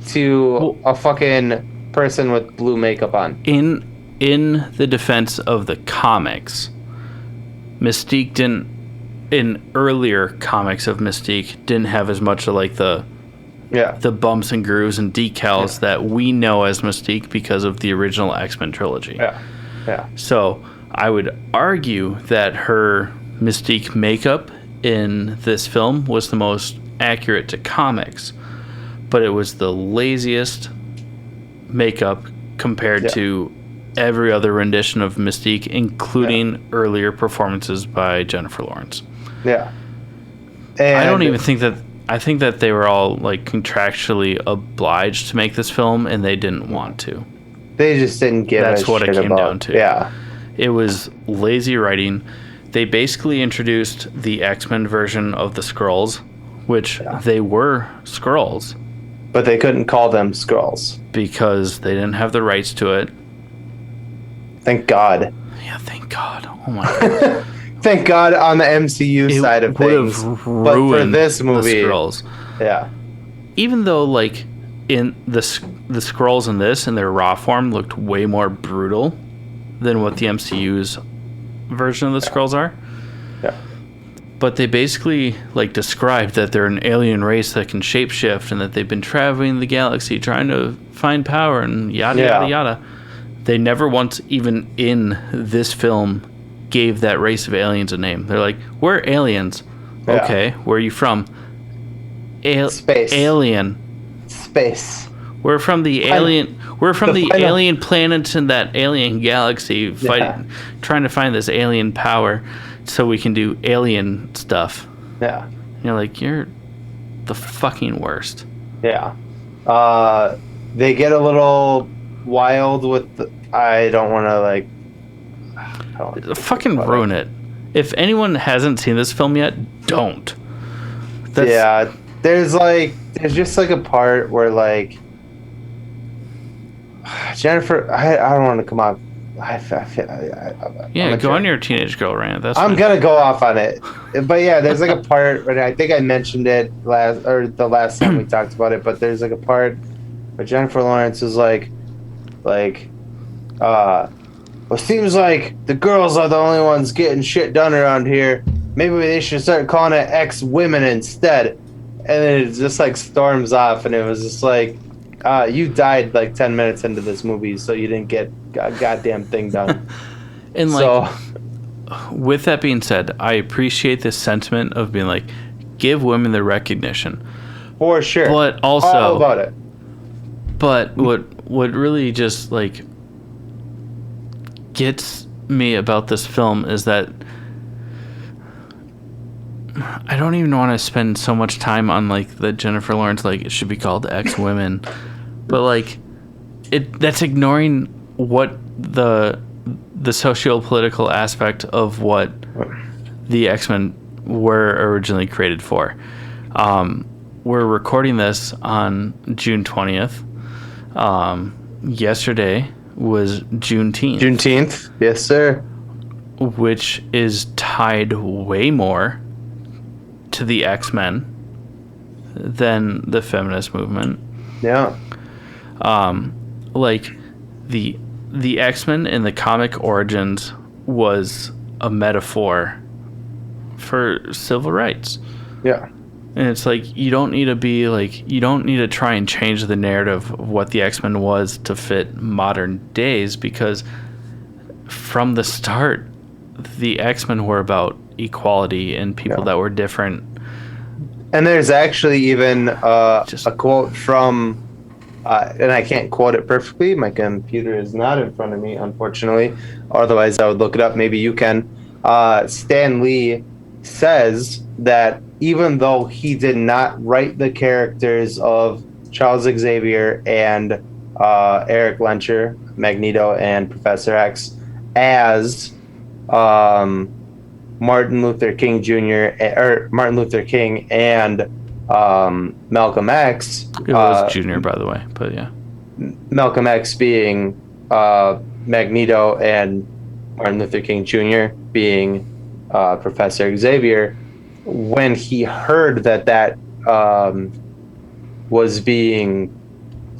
to a fucking person with blue makeup on. In the defense of the comics, Mystique didn't, in earlier comics of Mystique, didn't have as much of like the bumps and grooves and decals that we know as Mystique because of the original X-Men trilogy. Yeah. So I would argue that her Mystique makeup in this film was the most accurate to comics, but it was the laziest makeup compared to every other rendition of Mystique, including earlier performances by Jennifer Lawrence. Yeah. And I don't even think that I think that they were all like contractually obliged to make this film, and they didn't want to. They just didn't give That's a what shit it came about. down to. Yeah. It was lazy writing. They basically introduced the X-Men version of the Skrulls, which they were Skrulls. But they couldn't call them Skrulls. Because they didn't have the rights to it. Thank God. Yeah, thank God. Oh my God. Thank God on the MCU side of things. But for this movie, the Skrulls. Yeah. Even though, like, in the Skrulls in this, in their raw form, looked way more brutal than what the MCU's version of the Skrulls are. Yeah. But they basically, like, described that they're an alien race that can shapeshift and that they've been traveling the galaxy trying to find power and yada, yada, yada. They never once, even in this film, gave that race of aliens a name. They're like, we're aliens. Yeah. Okay, where are you from? Space. Alien. Space. We're from the alien. We're from the alien planets in that alien galaxy, trying to find this alien power, so we can do alien stuff. Yeah. And you're like, you're the fucking worst. Yeah. They get a little wild with the, I don't want to like. Fucking ruin it. If anyone hasn't seen this film yet, don't. Yeah. There's just like a part where like Jennifer, I don't want to come off. Go on your teenage girl rant. I'm gonna go off on it, but yeah, there's like a part, and I think I mentioned it the last time we talked about it. But there's like a part where Jennifer Lawrence is like, well, it seems like the girls are the only ones getting shit done around here. Maybe they should start calling it X-women instead. And then it just like storms off, and it was just like, you died like 10 minutes into this movie, so you didn't get a goddamn thing done. And like, with that being said, I appreciate this sentiment of being like, give women the recognition. For sure. But also, all about it. But what really just like gets me about this film is that I don't even want to spend so much time on like the Jennifer Lawrence, like it should be called X-Women, but like that's ignoring what the socio-political aspect of what the X-Men were originally created for. We're recording this on June 20th. Yesterday was Juneteenth. Juneteenth, yes sir. Which is tied way more to the X-Men than the feminist movement. Yeah. Like the X-Men in the comic origins was a metaphor for civil rights. Yeah. And it's like you don't need to try and change the narrative of what the X-Men was to fit modern days, because from the start the X-Men were about equality and people that were different. And there's actually even a quote from, and I can't quote it perfectly. My computer is not in front of me, unfortunately. Otherwise, I would look it up. Maybe you can. Stan Lee says that even though he did not write the characters of Charles Xavier and Eric Lencher, Magneto, and Professor X as Martin Luther King Jr. or Martin Luther King and Malcolm X. It was Junior, by the way, but yeah. Malcolm X being Magneto and Martin Luther King Jr. being Professor Xavier. When he heard that was being,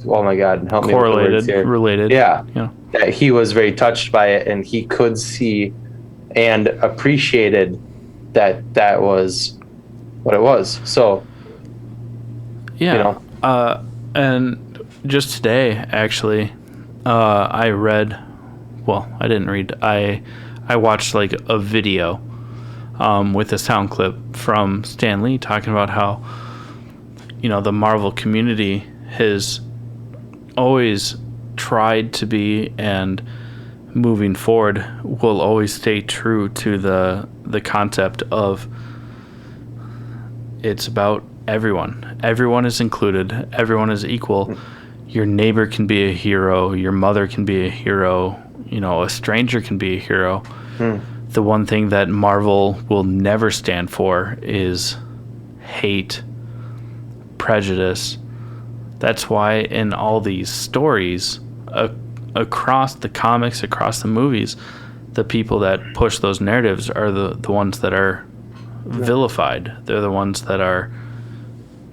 oh my God, help me with the words here. Related. Yeah. That he was very touched by it, and he could see and appreciated that was what it was. So, yeah. And just today, actually, I read. Well, I didn't read. I watched like a video with a sound clip from Stan Lee talking about how, the Marvel community has always tried to be, and moving forward will always stay true to the concept of it's about Everyone is included. Everyone is equal. Your neighbor can be a hero. Your mother can be a hero. A stranger can be a hero. The one thing that Marvel will never stand for is hate, prejudice. That's why in all these stories, across the comics, across the movies, the people that push those narratives are the ones that are vilified. They're the ones that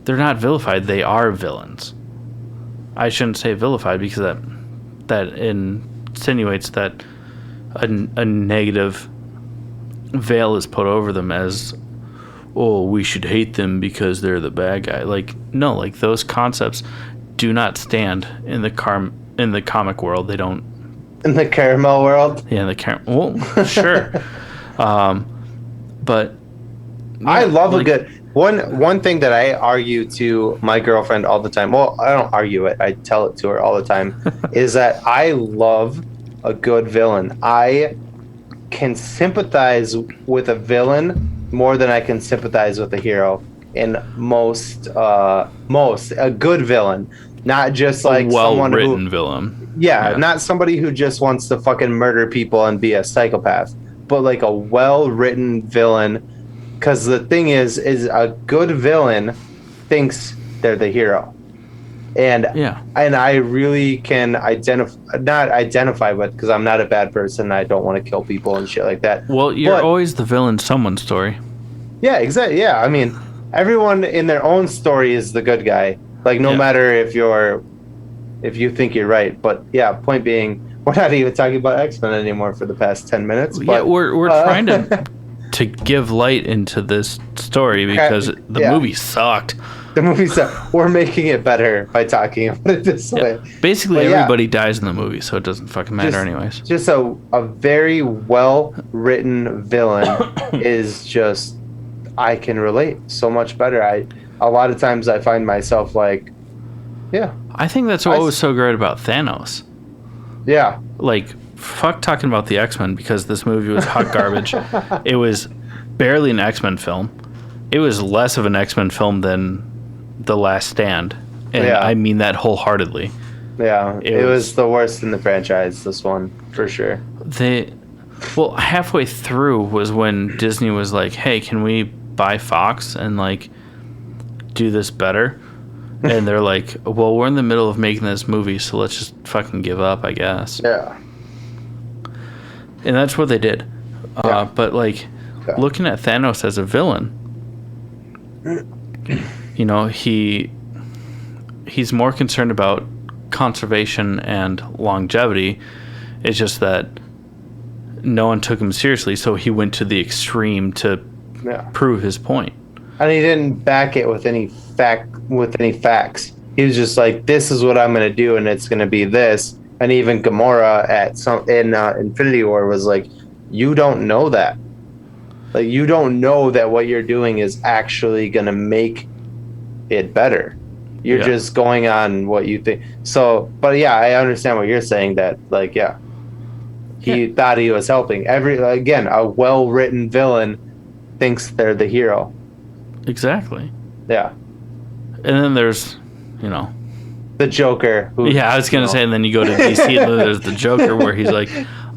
they're not vilified, they are villains. I shouldn't say vilified because that insinuates that a negative veil is put over them as, oh, we should hate them because they're the bad guy. No, those concepts do not stand in the comic world. They don't. In the caramel world? Yeah, the caramel. Well, sure. But yeah, I love a good one thing that I argue to my girlfriend all the time. Well, I don't argue it. I tell it to her all the time. Is that I love a good villain. I can sympathize with a villain more than I can sympathize with a hero. In most a good villain, not just like someone well-written villain. Yeah, not somebody who just wants to fucking murder people and be a psychopath, but like a well-written villain. Because the thing is a good villain thinks they're the hero, and I really can not identify with, because I'm not a bad person. I don't want to kill people and shit like that. Well, you're always the villain in someone's story. Yeah, exactly. Yeah, I mean, everyone in their own story is the good guy. Like, no matter if you think you're right. But yeah, point being, we're not even talking about X-Men anymore for the past 10 minutes. But, yeah, we're trying to give light into this story because the movie sucked. The movie sucked. We're making it better by talking about it this way. Basically, everybody dies in the movie, so it doesn't fucking matter anyways. Just a very well-written villain is just, I can relate so much better. A lot of times I find myself like, I think that's what was so great about Thanos. Yeah. Fuck talking about the X-Men, because this movie was hot garbage. It was barely an X-Men film. It was less of an X-Men film than The Last Stand. And I mean that wholeheartedly. Yeah. It was the worst in the franchise, this one, for sure. Halfway through was when Disney was like, hey, can we buy Fox and do this better? And they're like, well, we're in the middle of making this movie, so let's just fucking give up, I guess. Yeah. And that's what they did. But looking at Thanos as a villain, he's more concerned about conservation and longevity. It's just that no one took him seriously, so he went to the extreme to prove his point. And he didn't back it with any facts. He was just like, this is what I'm going to do, and it's going to be this. And even Gamora in Infinity War was like, you don't know that. You don't know that what you're doing is actually going to make it better. You're just going on what you think. So, but yeah, I understand what you're saying, that he thought he was helping. Again, a well-written villain thinks they're the hero. Exactly. Yeah. And then there's, the Joker. I was going to say, and then you go to DC and then there's the Joker where he's like,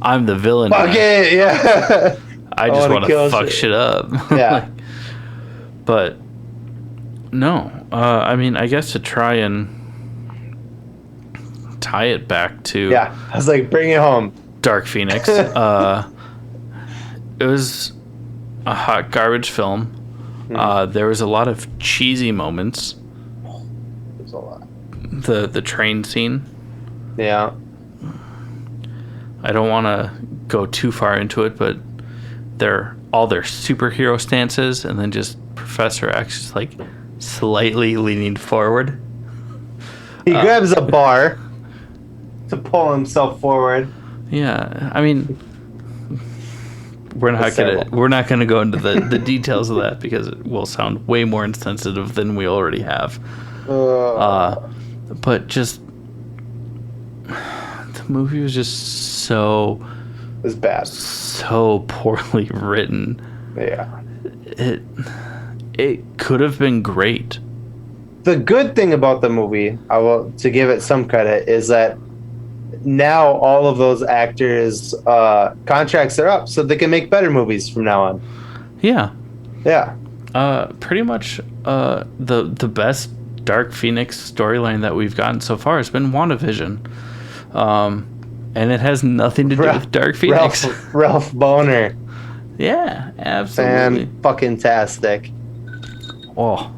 I'm the villain. Fuck it, yeah. I just want to fuck shit up. Yeah. But, no. I guess to try and tie it back to... Yeah, I was like, bring it home. Dark Phoenix. It was a hot garbage film. There was a lot of cheesy moments. There's a lot. The train scene. Yeah. I don't want to go too far into it, but all their superhero stances, and then just Professor X just slightly leaning forward. He grabs a bar to pull himself forward. Yeah, I mean, we're not gonna go into the details of that because it will sound way more insensitive than we already have. But just the movie was just it was bad, so poorly written. Yeah, it could have been great. The good thing about the movie, to give it some credit, is that now all of those actors' contracts are up, so they can make better movies from now on. Yeah. Yeah. Pretty much the best Dark Phoenix storyline that we've gotten so far has been WandaVision. And it has nothing to do with Dark Phoenix. Ralph Boner. Yeah, absolutely. Fan-fucking-tastic. Oh.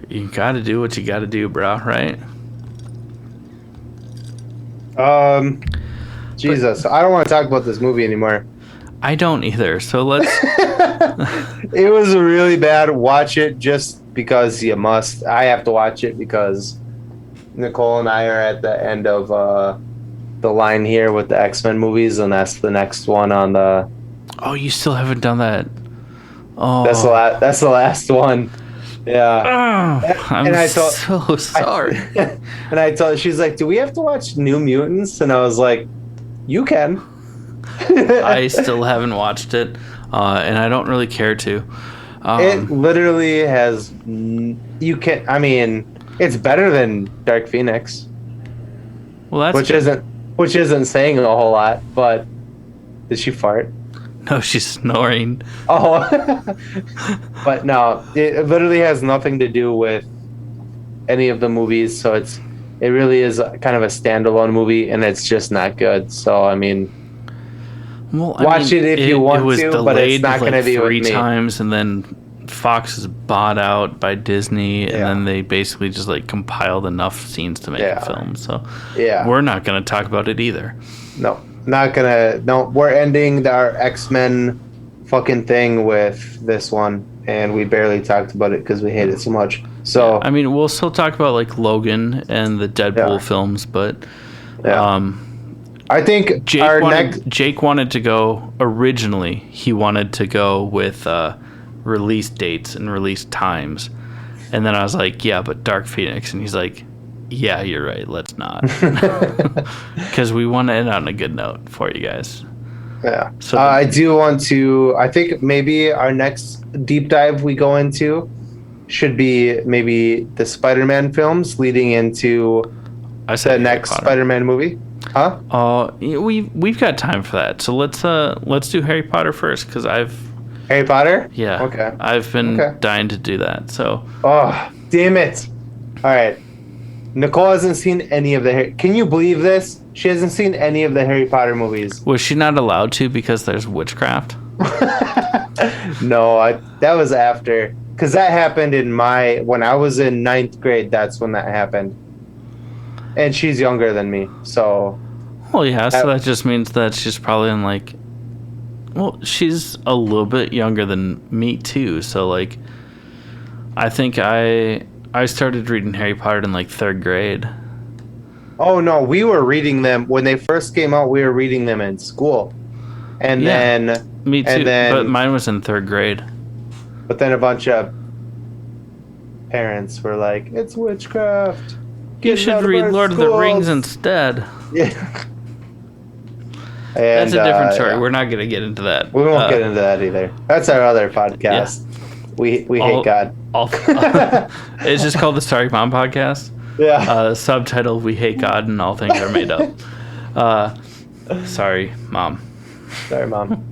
You gotta do what you gotta do, bro, right? Jesus, I don't want to talk about this movie anymore. I don't either, so let's... It was really bad. Watch it just because you must. I have to watch it because Nicole and I are at the end of the line here with the X-Men movies, and that's the next one on the... Oh, you still haven't done that. Oh, that's the last one. Yeah. I'm so sorry. And I told her, she's like, do we have to watch New Mutants? And I was like, you can. I still haven't watched it, and I don't really care to. It literally has... You can... I mean, it's better than Dark Phoenix. Well, that's which isn't saying a whole lot, but... Did she fart? No, she's snoring. Oh. But no, it literally has nothing to do with any of the movies, so it really is kind of a standalone movie, and it's just not good. So, I mean... Watch it if you want to, but it's not going to be with me. 3 times, and then Fox is bought out by Disney, and then they basically just like compiled enough scenes to make a film. So we're not going to talk about it either. No, not gonna. No, we're ending our X-Men fucking thing with this one, and we barely talked about it because we hate it so much. So I mean, we'll still talk about like Logan and the Deadpool films, but I think Jake wanted to go originally. He wanted to go with release dates and release times, and then I was like, "Yeah, but Dark Phoenix," and he's like, "Yeah, you're right. Let's not," because we want to end on a good note for you guys. Yeah. So I do want to. I think maybe our next deep dive we go into should be maybe the Spider-Man films leading into the next Spider-Man movie. Huh? We've got time for that. So let's do Harry Potter first, because Harry Potter? Yeah. Okay. I've been dying to do that. So. Oh, damn it! All right. Nicole hasn't seen any of the Can you believe this? She hasn't seen any of the Harry Potter movies. Was she not allowed to because there's witchcraft? No, that was after, because that happened when I was in 9th grade. That's when that happened. And she's younger than me, so... Well, yeah, so that just means that she's probably in, like... Well, she's a little bit younger than me, too, so, like... I think I started reading Harry Potter in, like, 3rd grade. Oh, no, we were reading them... When they first came out, we were reading them in school. And then... Me, too, but mine was in 3rd grade. But then a bunch of parents were like, it's witchcraft. You should read Lord of the Rings instead. Yeah. That's a different story. We're not going to get into that. We won't get into that either. That's our other podcast. Yeah. We hate God. It's just called the Sorry Mom Podcast. Yeah. Subtitle, We Hate God and All Things Are Made Up. Sorry, Mom. Sorry, Mom.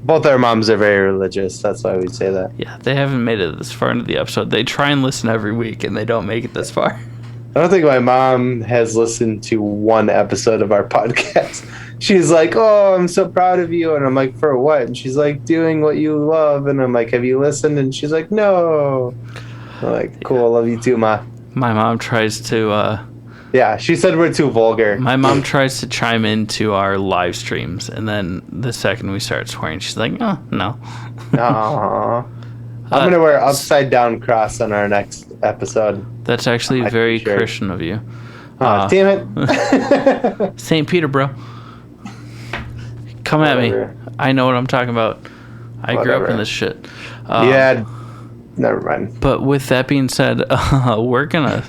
Both our moms are very religious. That's why we say that. Yeah, they haven't made it this far into the episode. They try and listen every week, and they don't make it this far. I don't think my mom has listened to one episode of our podcast. She's like, oh, I'm so proud of you. And I'm like, for what? And she's like, doing what you love. And I'm like, have you listened? And she's like, no. I'm like, cool. Love you too, Ma. My mom tries to... Yeah, she said we're too vulgar. My mom tries to chime into our live streams, and then the second we start swearing, she's like, oh, no. Aww. I'm going to wear upside down cross on our next episode. That's actually very Christian of you. Damn it. St. Peter, bro. Come at me. I know what I'm talking about. I grew up in this shit. Yeah, never mind. But with that being said, we're going to...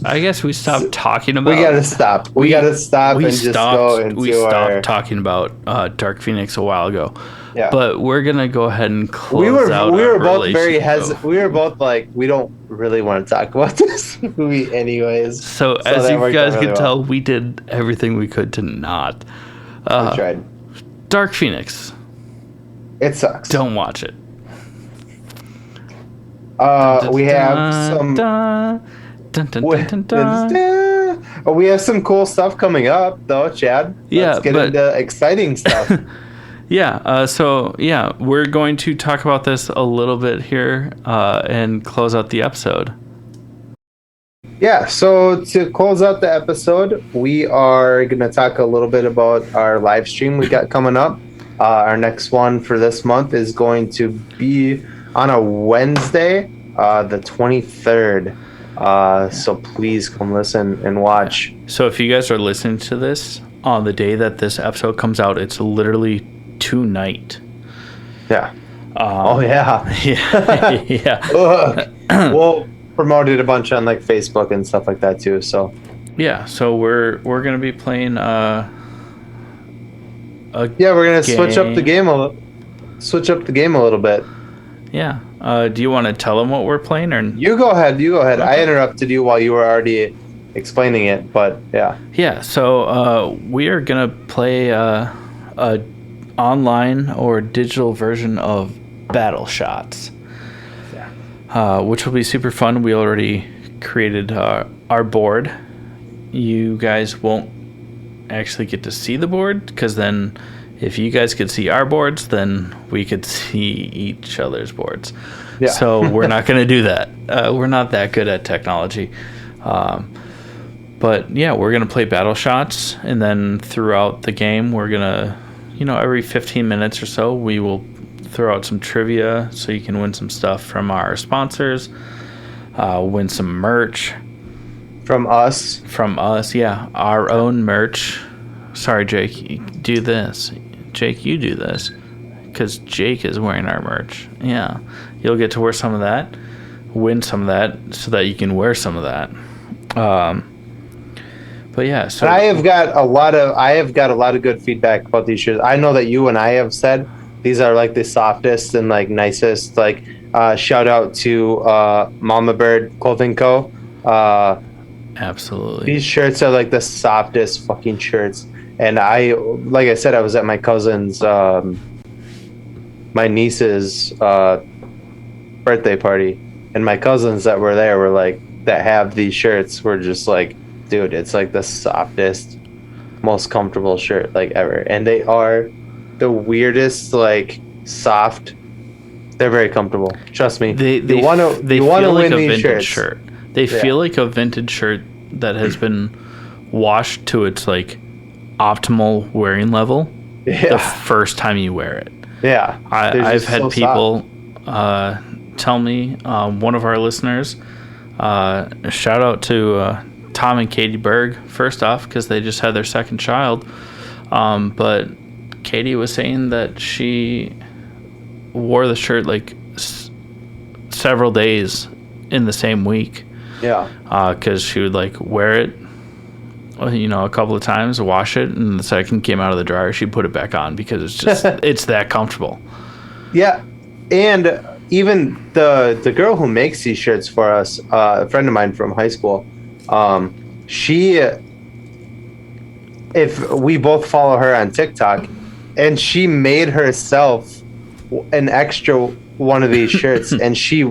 I guess we stopped talking about... We gotta stop. We gotta stop and just go into We stopped talking about Dark Phoenix a while ago. Yeah. But we're gonna go ahead and close out. We were both very hesitant. We were both like, we don't really want to talk about this movie, anyways. So as you guys can tell, we did everything we could to not. We tried. Dark Phoenix. It sucks. Don't watch it. We have some. We have some cool stuff coming up, though, Chad. Let's get into exciting stuff. Yeah. So we're going to talk about this a little bit here and close out the episode. Yeah. So to close out the episode, we are going to talk a little bit about our live stream we got coming up. Our next one for this month is going to be on a Wednesday, the 23rd. So please come listen and watch. So if you guys are listening to this on the day that this episode comes out, it's literally tonight. Yeah. Yeah. Yeah. We'll promote it a bunch on like Facebook and stuff like that too. So yeah. So we're gonna be playing we're gonna switch up the game a little bit. Yeah. Do you want to tell them what we're playing, or you go ahead? Okay. I interrupted you while you were already explaining it, but yeah. Yeah. So we are gonna play a online or digital version of Battle Shots, which will be super fun. We already created our board. You guys won't actually get to see the board, because then if you guys could see our boards, then we could see each other's boards. Yeah. So we're not going to do that. We're not that good at technology. But yeah, we're going to play Battle Shots, and then throughout the game, we're going to, every 15 minutes or so, we will throw out some trivia so you can win some stuff from our sponsors, win some merch. From us, yeah. Our own merch. Sorry, Jake, do this. Jake, you do this. Because Jake is wearing our merch. Yeah. You'll get to wear some of that, win some of that, so that you can wear some of that. But yeah, so and I have got a lot of good feedback about these shirts. I know that you and I have said these are like the softest and like nicest. Like shout out to Mama Bird Clothing Co. Absolutely. These shirts are like the softest fucking shirts. And like I said, I was at my cousin's, my niece's birthday party, and my cousins that were there were like, that have these shirts were just like, dude, it's like the softest, most comfortable shirt like ever. And they are the weirdest, like soft. They're very comfortable. Trust me. You want to win these shirts. Shirt. They feel like a vintage shirt that has been washed to its like optimal wearing level the first time you wear it. Yeah. I've had people tell me, one of our listeners, shout out to Tom and Katie Berg, first off, because they just had their second child. But Katie was saying that she wore the shirt like several days in the same week. Yeah. Because she would like wear it, a couple of times, wash it, and the second came out of the dryer, she'd put it back on because it's just it's that comfortable. Yeah. And even the girl who makes these shirts for us, a friend of mine from high school, if we both follow her on TikTok, and she made herself an extra one of these shirts, and she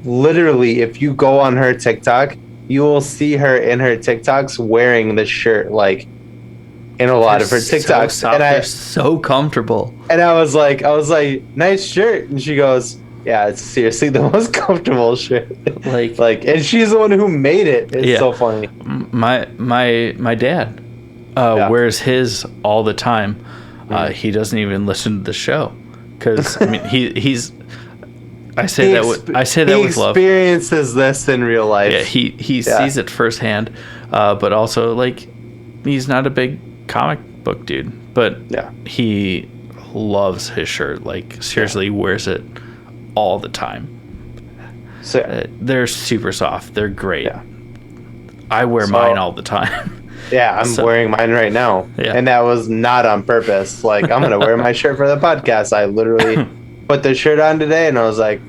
literally, if you go on her TikTok, you will see her in her TikToks wearing this shirt, like in a lot of her TikToks. So soft, they're so comfortable. And I was like, nice shirt. And she goes, yeah, it's seriously the most comfortable shirt. Like, and she's the one who made it. It's so funny. My dad wears his all the time. He doesn't even listen to the show because I mean he's. I say that with love. He experiences this in real life. Yeah, he sees it firsthand, but also like he's not a big comic book dude, but he loves his shirt. Like seriously, wears it all the time. So they're super soft. They're great. Yeah. I wear mine all the time. Yeah, I'm wearing mine right now. Yeah. And that was not on purpose. Like, I'm going to wear my shirt for the podcast. I literally put the shirt on today and I was like,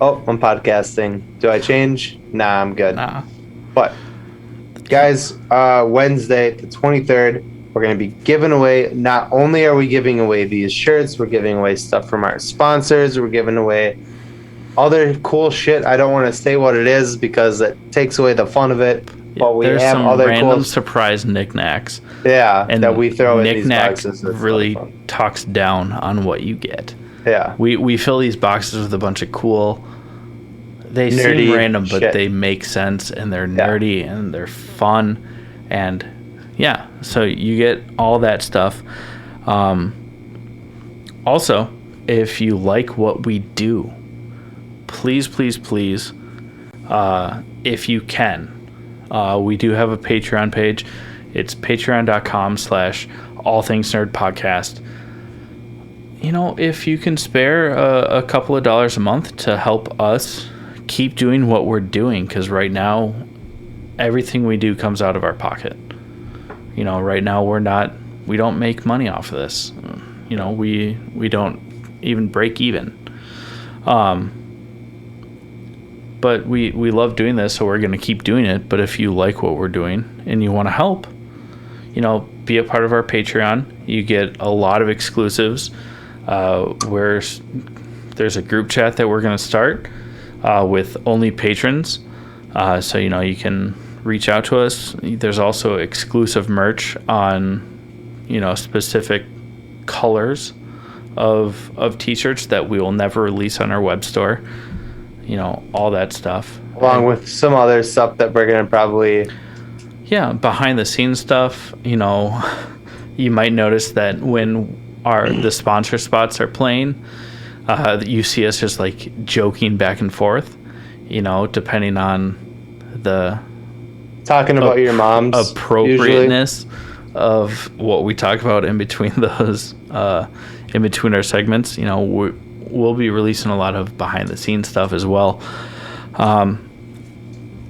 oh, I'm podcasting. Do I change? Nah, I'm good. Nah. But, guys, Wednesday, the 23rd, we're going to be giving away, not only are we giving away these shirts, we're giving away stuff from our sponsors, we're giving away other cool shit. I don't want to say what it is because it takes away the fun of it. But we There's have some other random cool surprise knickknacks. Yeah, and that we throw in these knickknacks boxes. really talks down on what you get. Yeah. We fill these boxes with a bunch of cool, they nerdy seem random, but shit. they make sense, and they're nerdy, and they're fun, and yeah, so you get all that stuff. Also, if you like what we do, please, if you can, we do have a Patreon page. It's patreon.com/allthingsnerdpodcast. You know, if you can spare a couple of dollars a month to help us keep doing what we're doing, because right now everything we do comes out of our pocket. You know, right now we don't make money off of this. You know, we don't even break even. But we love doing this, so we're going to keep doing it. But if you like what we're doing and you want to help, you know, be a part of our Patreon. You get a lot of exclusives. There's a group chat that we're going to start with only patrons. So, you know, you can reach out to us. There's also exclusive merch on, you know, specific colors of t-shirts that we will never release on our web store. You know, all that stuff. Along with some other stuff that we're going to probably... Yeah, behind the scenes stuff. You know, you might notice that when the sponsor spots are playing, you see us just like joking back and forth, you know, depending on the... Talking about your mom's appropriateness of what we talk about in between those, in between our segments. You know, we'll be releasing a lot of behind the scenes stuff as well.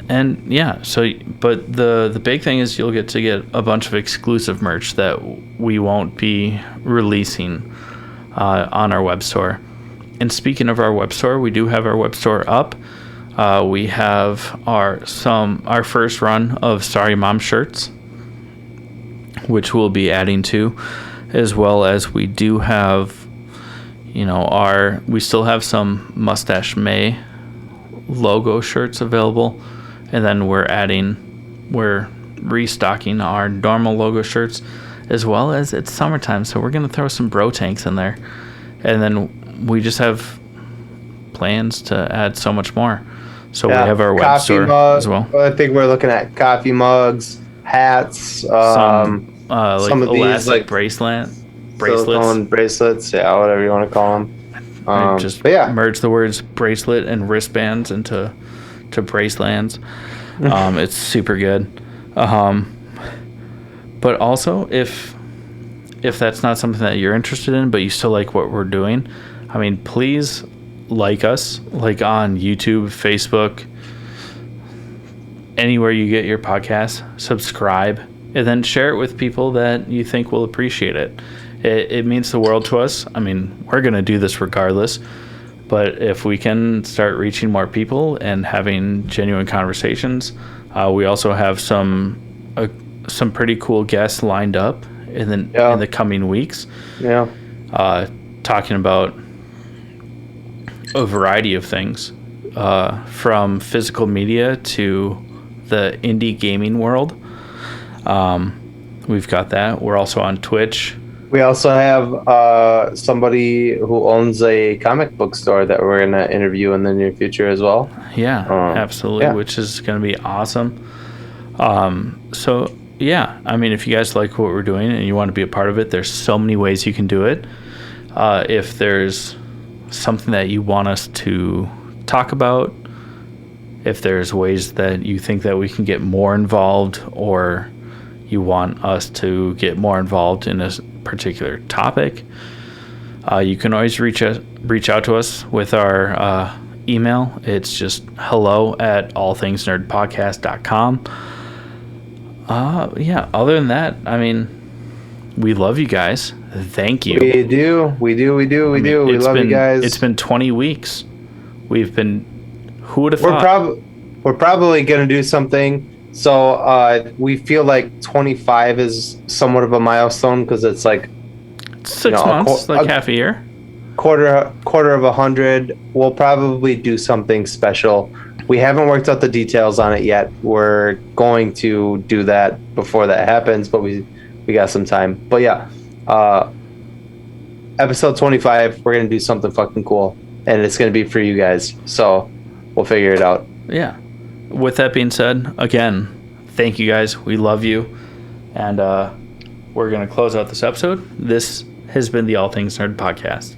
And yeah, so, but the big thing is you'll get a bunch of exclusive merch that we won't be releasing on our web store. And speaking of our web store, we do have our web store up. We have our first run of Sorry Mom shirts, which we'll be adding to, as well as we do have, you know, we still have some Mustache May logo shirts available, and then we're restocking our normal logo shirts, as well as it's summertime, so we're gonna throw some bro tanks in there, and then we just have plans to add so much more. So we have our web store as well. I think we're looking at coffee mugs, hats, some of these like bracelets, silicone bracelets, whatever you want to call them. Just merge the words bracelet and wristbands into bracelands. It's super good. But also, if that's not something that you're interested in, but you still like what we're doing, I mean, please like us, like on YouTube, Facebook, anywhere you get your podcast, subscribe, and then share it with people that you think will appreciate it. It means the world to us. I mean, we're going to do this regardless, but if we can start reaching more people and having genuine conversations, we also have some pretty cool guests lined up in the coming weeks. Yeah. Talking about a variety of things, from physical media to the indie gaming world. We've got that. We're also on Twitch. We also have somebody who owns a comic book store that we're going to interview in the near future as well. Yeah, absolutely, which is going to be awesome. So, yeah, I mean, if you guys like what we're doing and you want to be a part of it, there's so many ways you can do it. If there's something that you want us to talk about, if there's ways that you think that we can get more involved, or you want us to get more involved in a particular topic, you can always reach out to us with our email. It's just hello@allthingsnerdpodcast.com. Yeah. Other than that, I mean, we love you guys. Thank you. We do. We love you guys. It's been 20 weeks. We've been. Who would have We're thought? we're probably gonna do something. So we feel like 25 is somewhat of a milestone because it's like 6 months, like half a year. Quarter of 100. We'll probably do something special. We haven't worked out the details on it yet. We're going to do that before that happens, but we got some time. But yeah, episode 25, we're gonna do something fucking cool, and it's gonna be for you guys. So we'll figure it out. Yeah. With that being said, again, thank you guys. We love you, and we're gonna close out this episode. This has been the All Things Nerd podcast.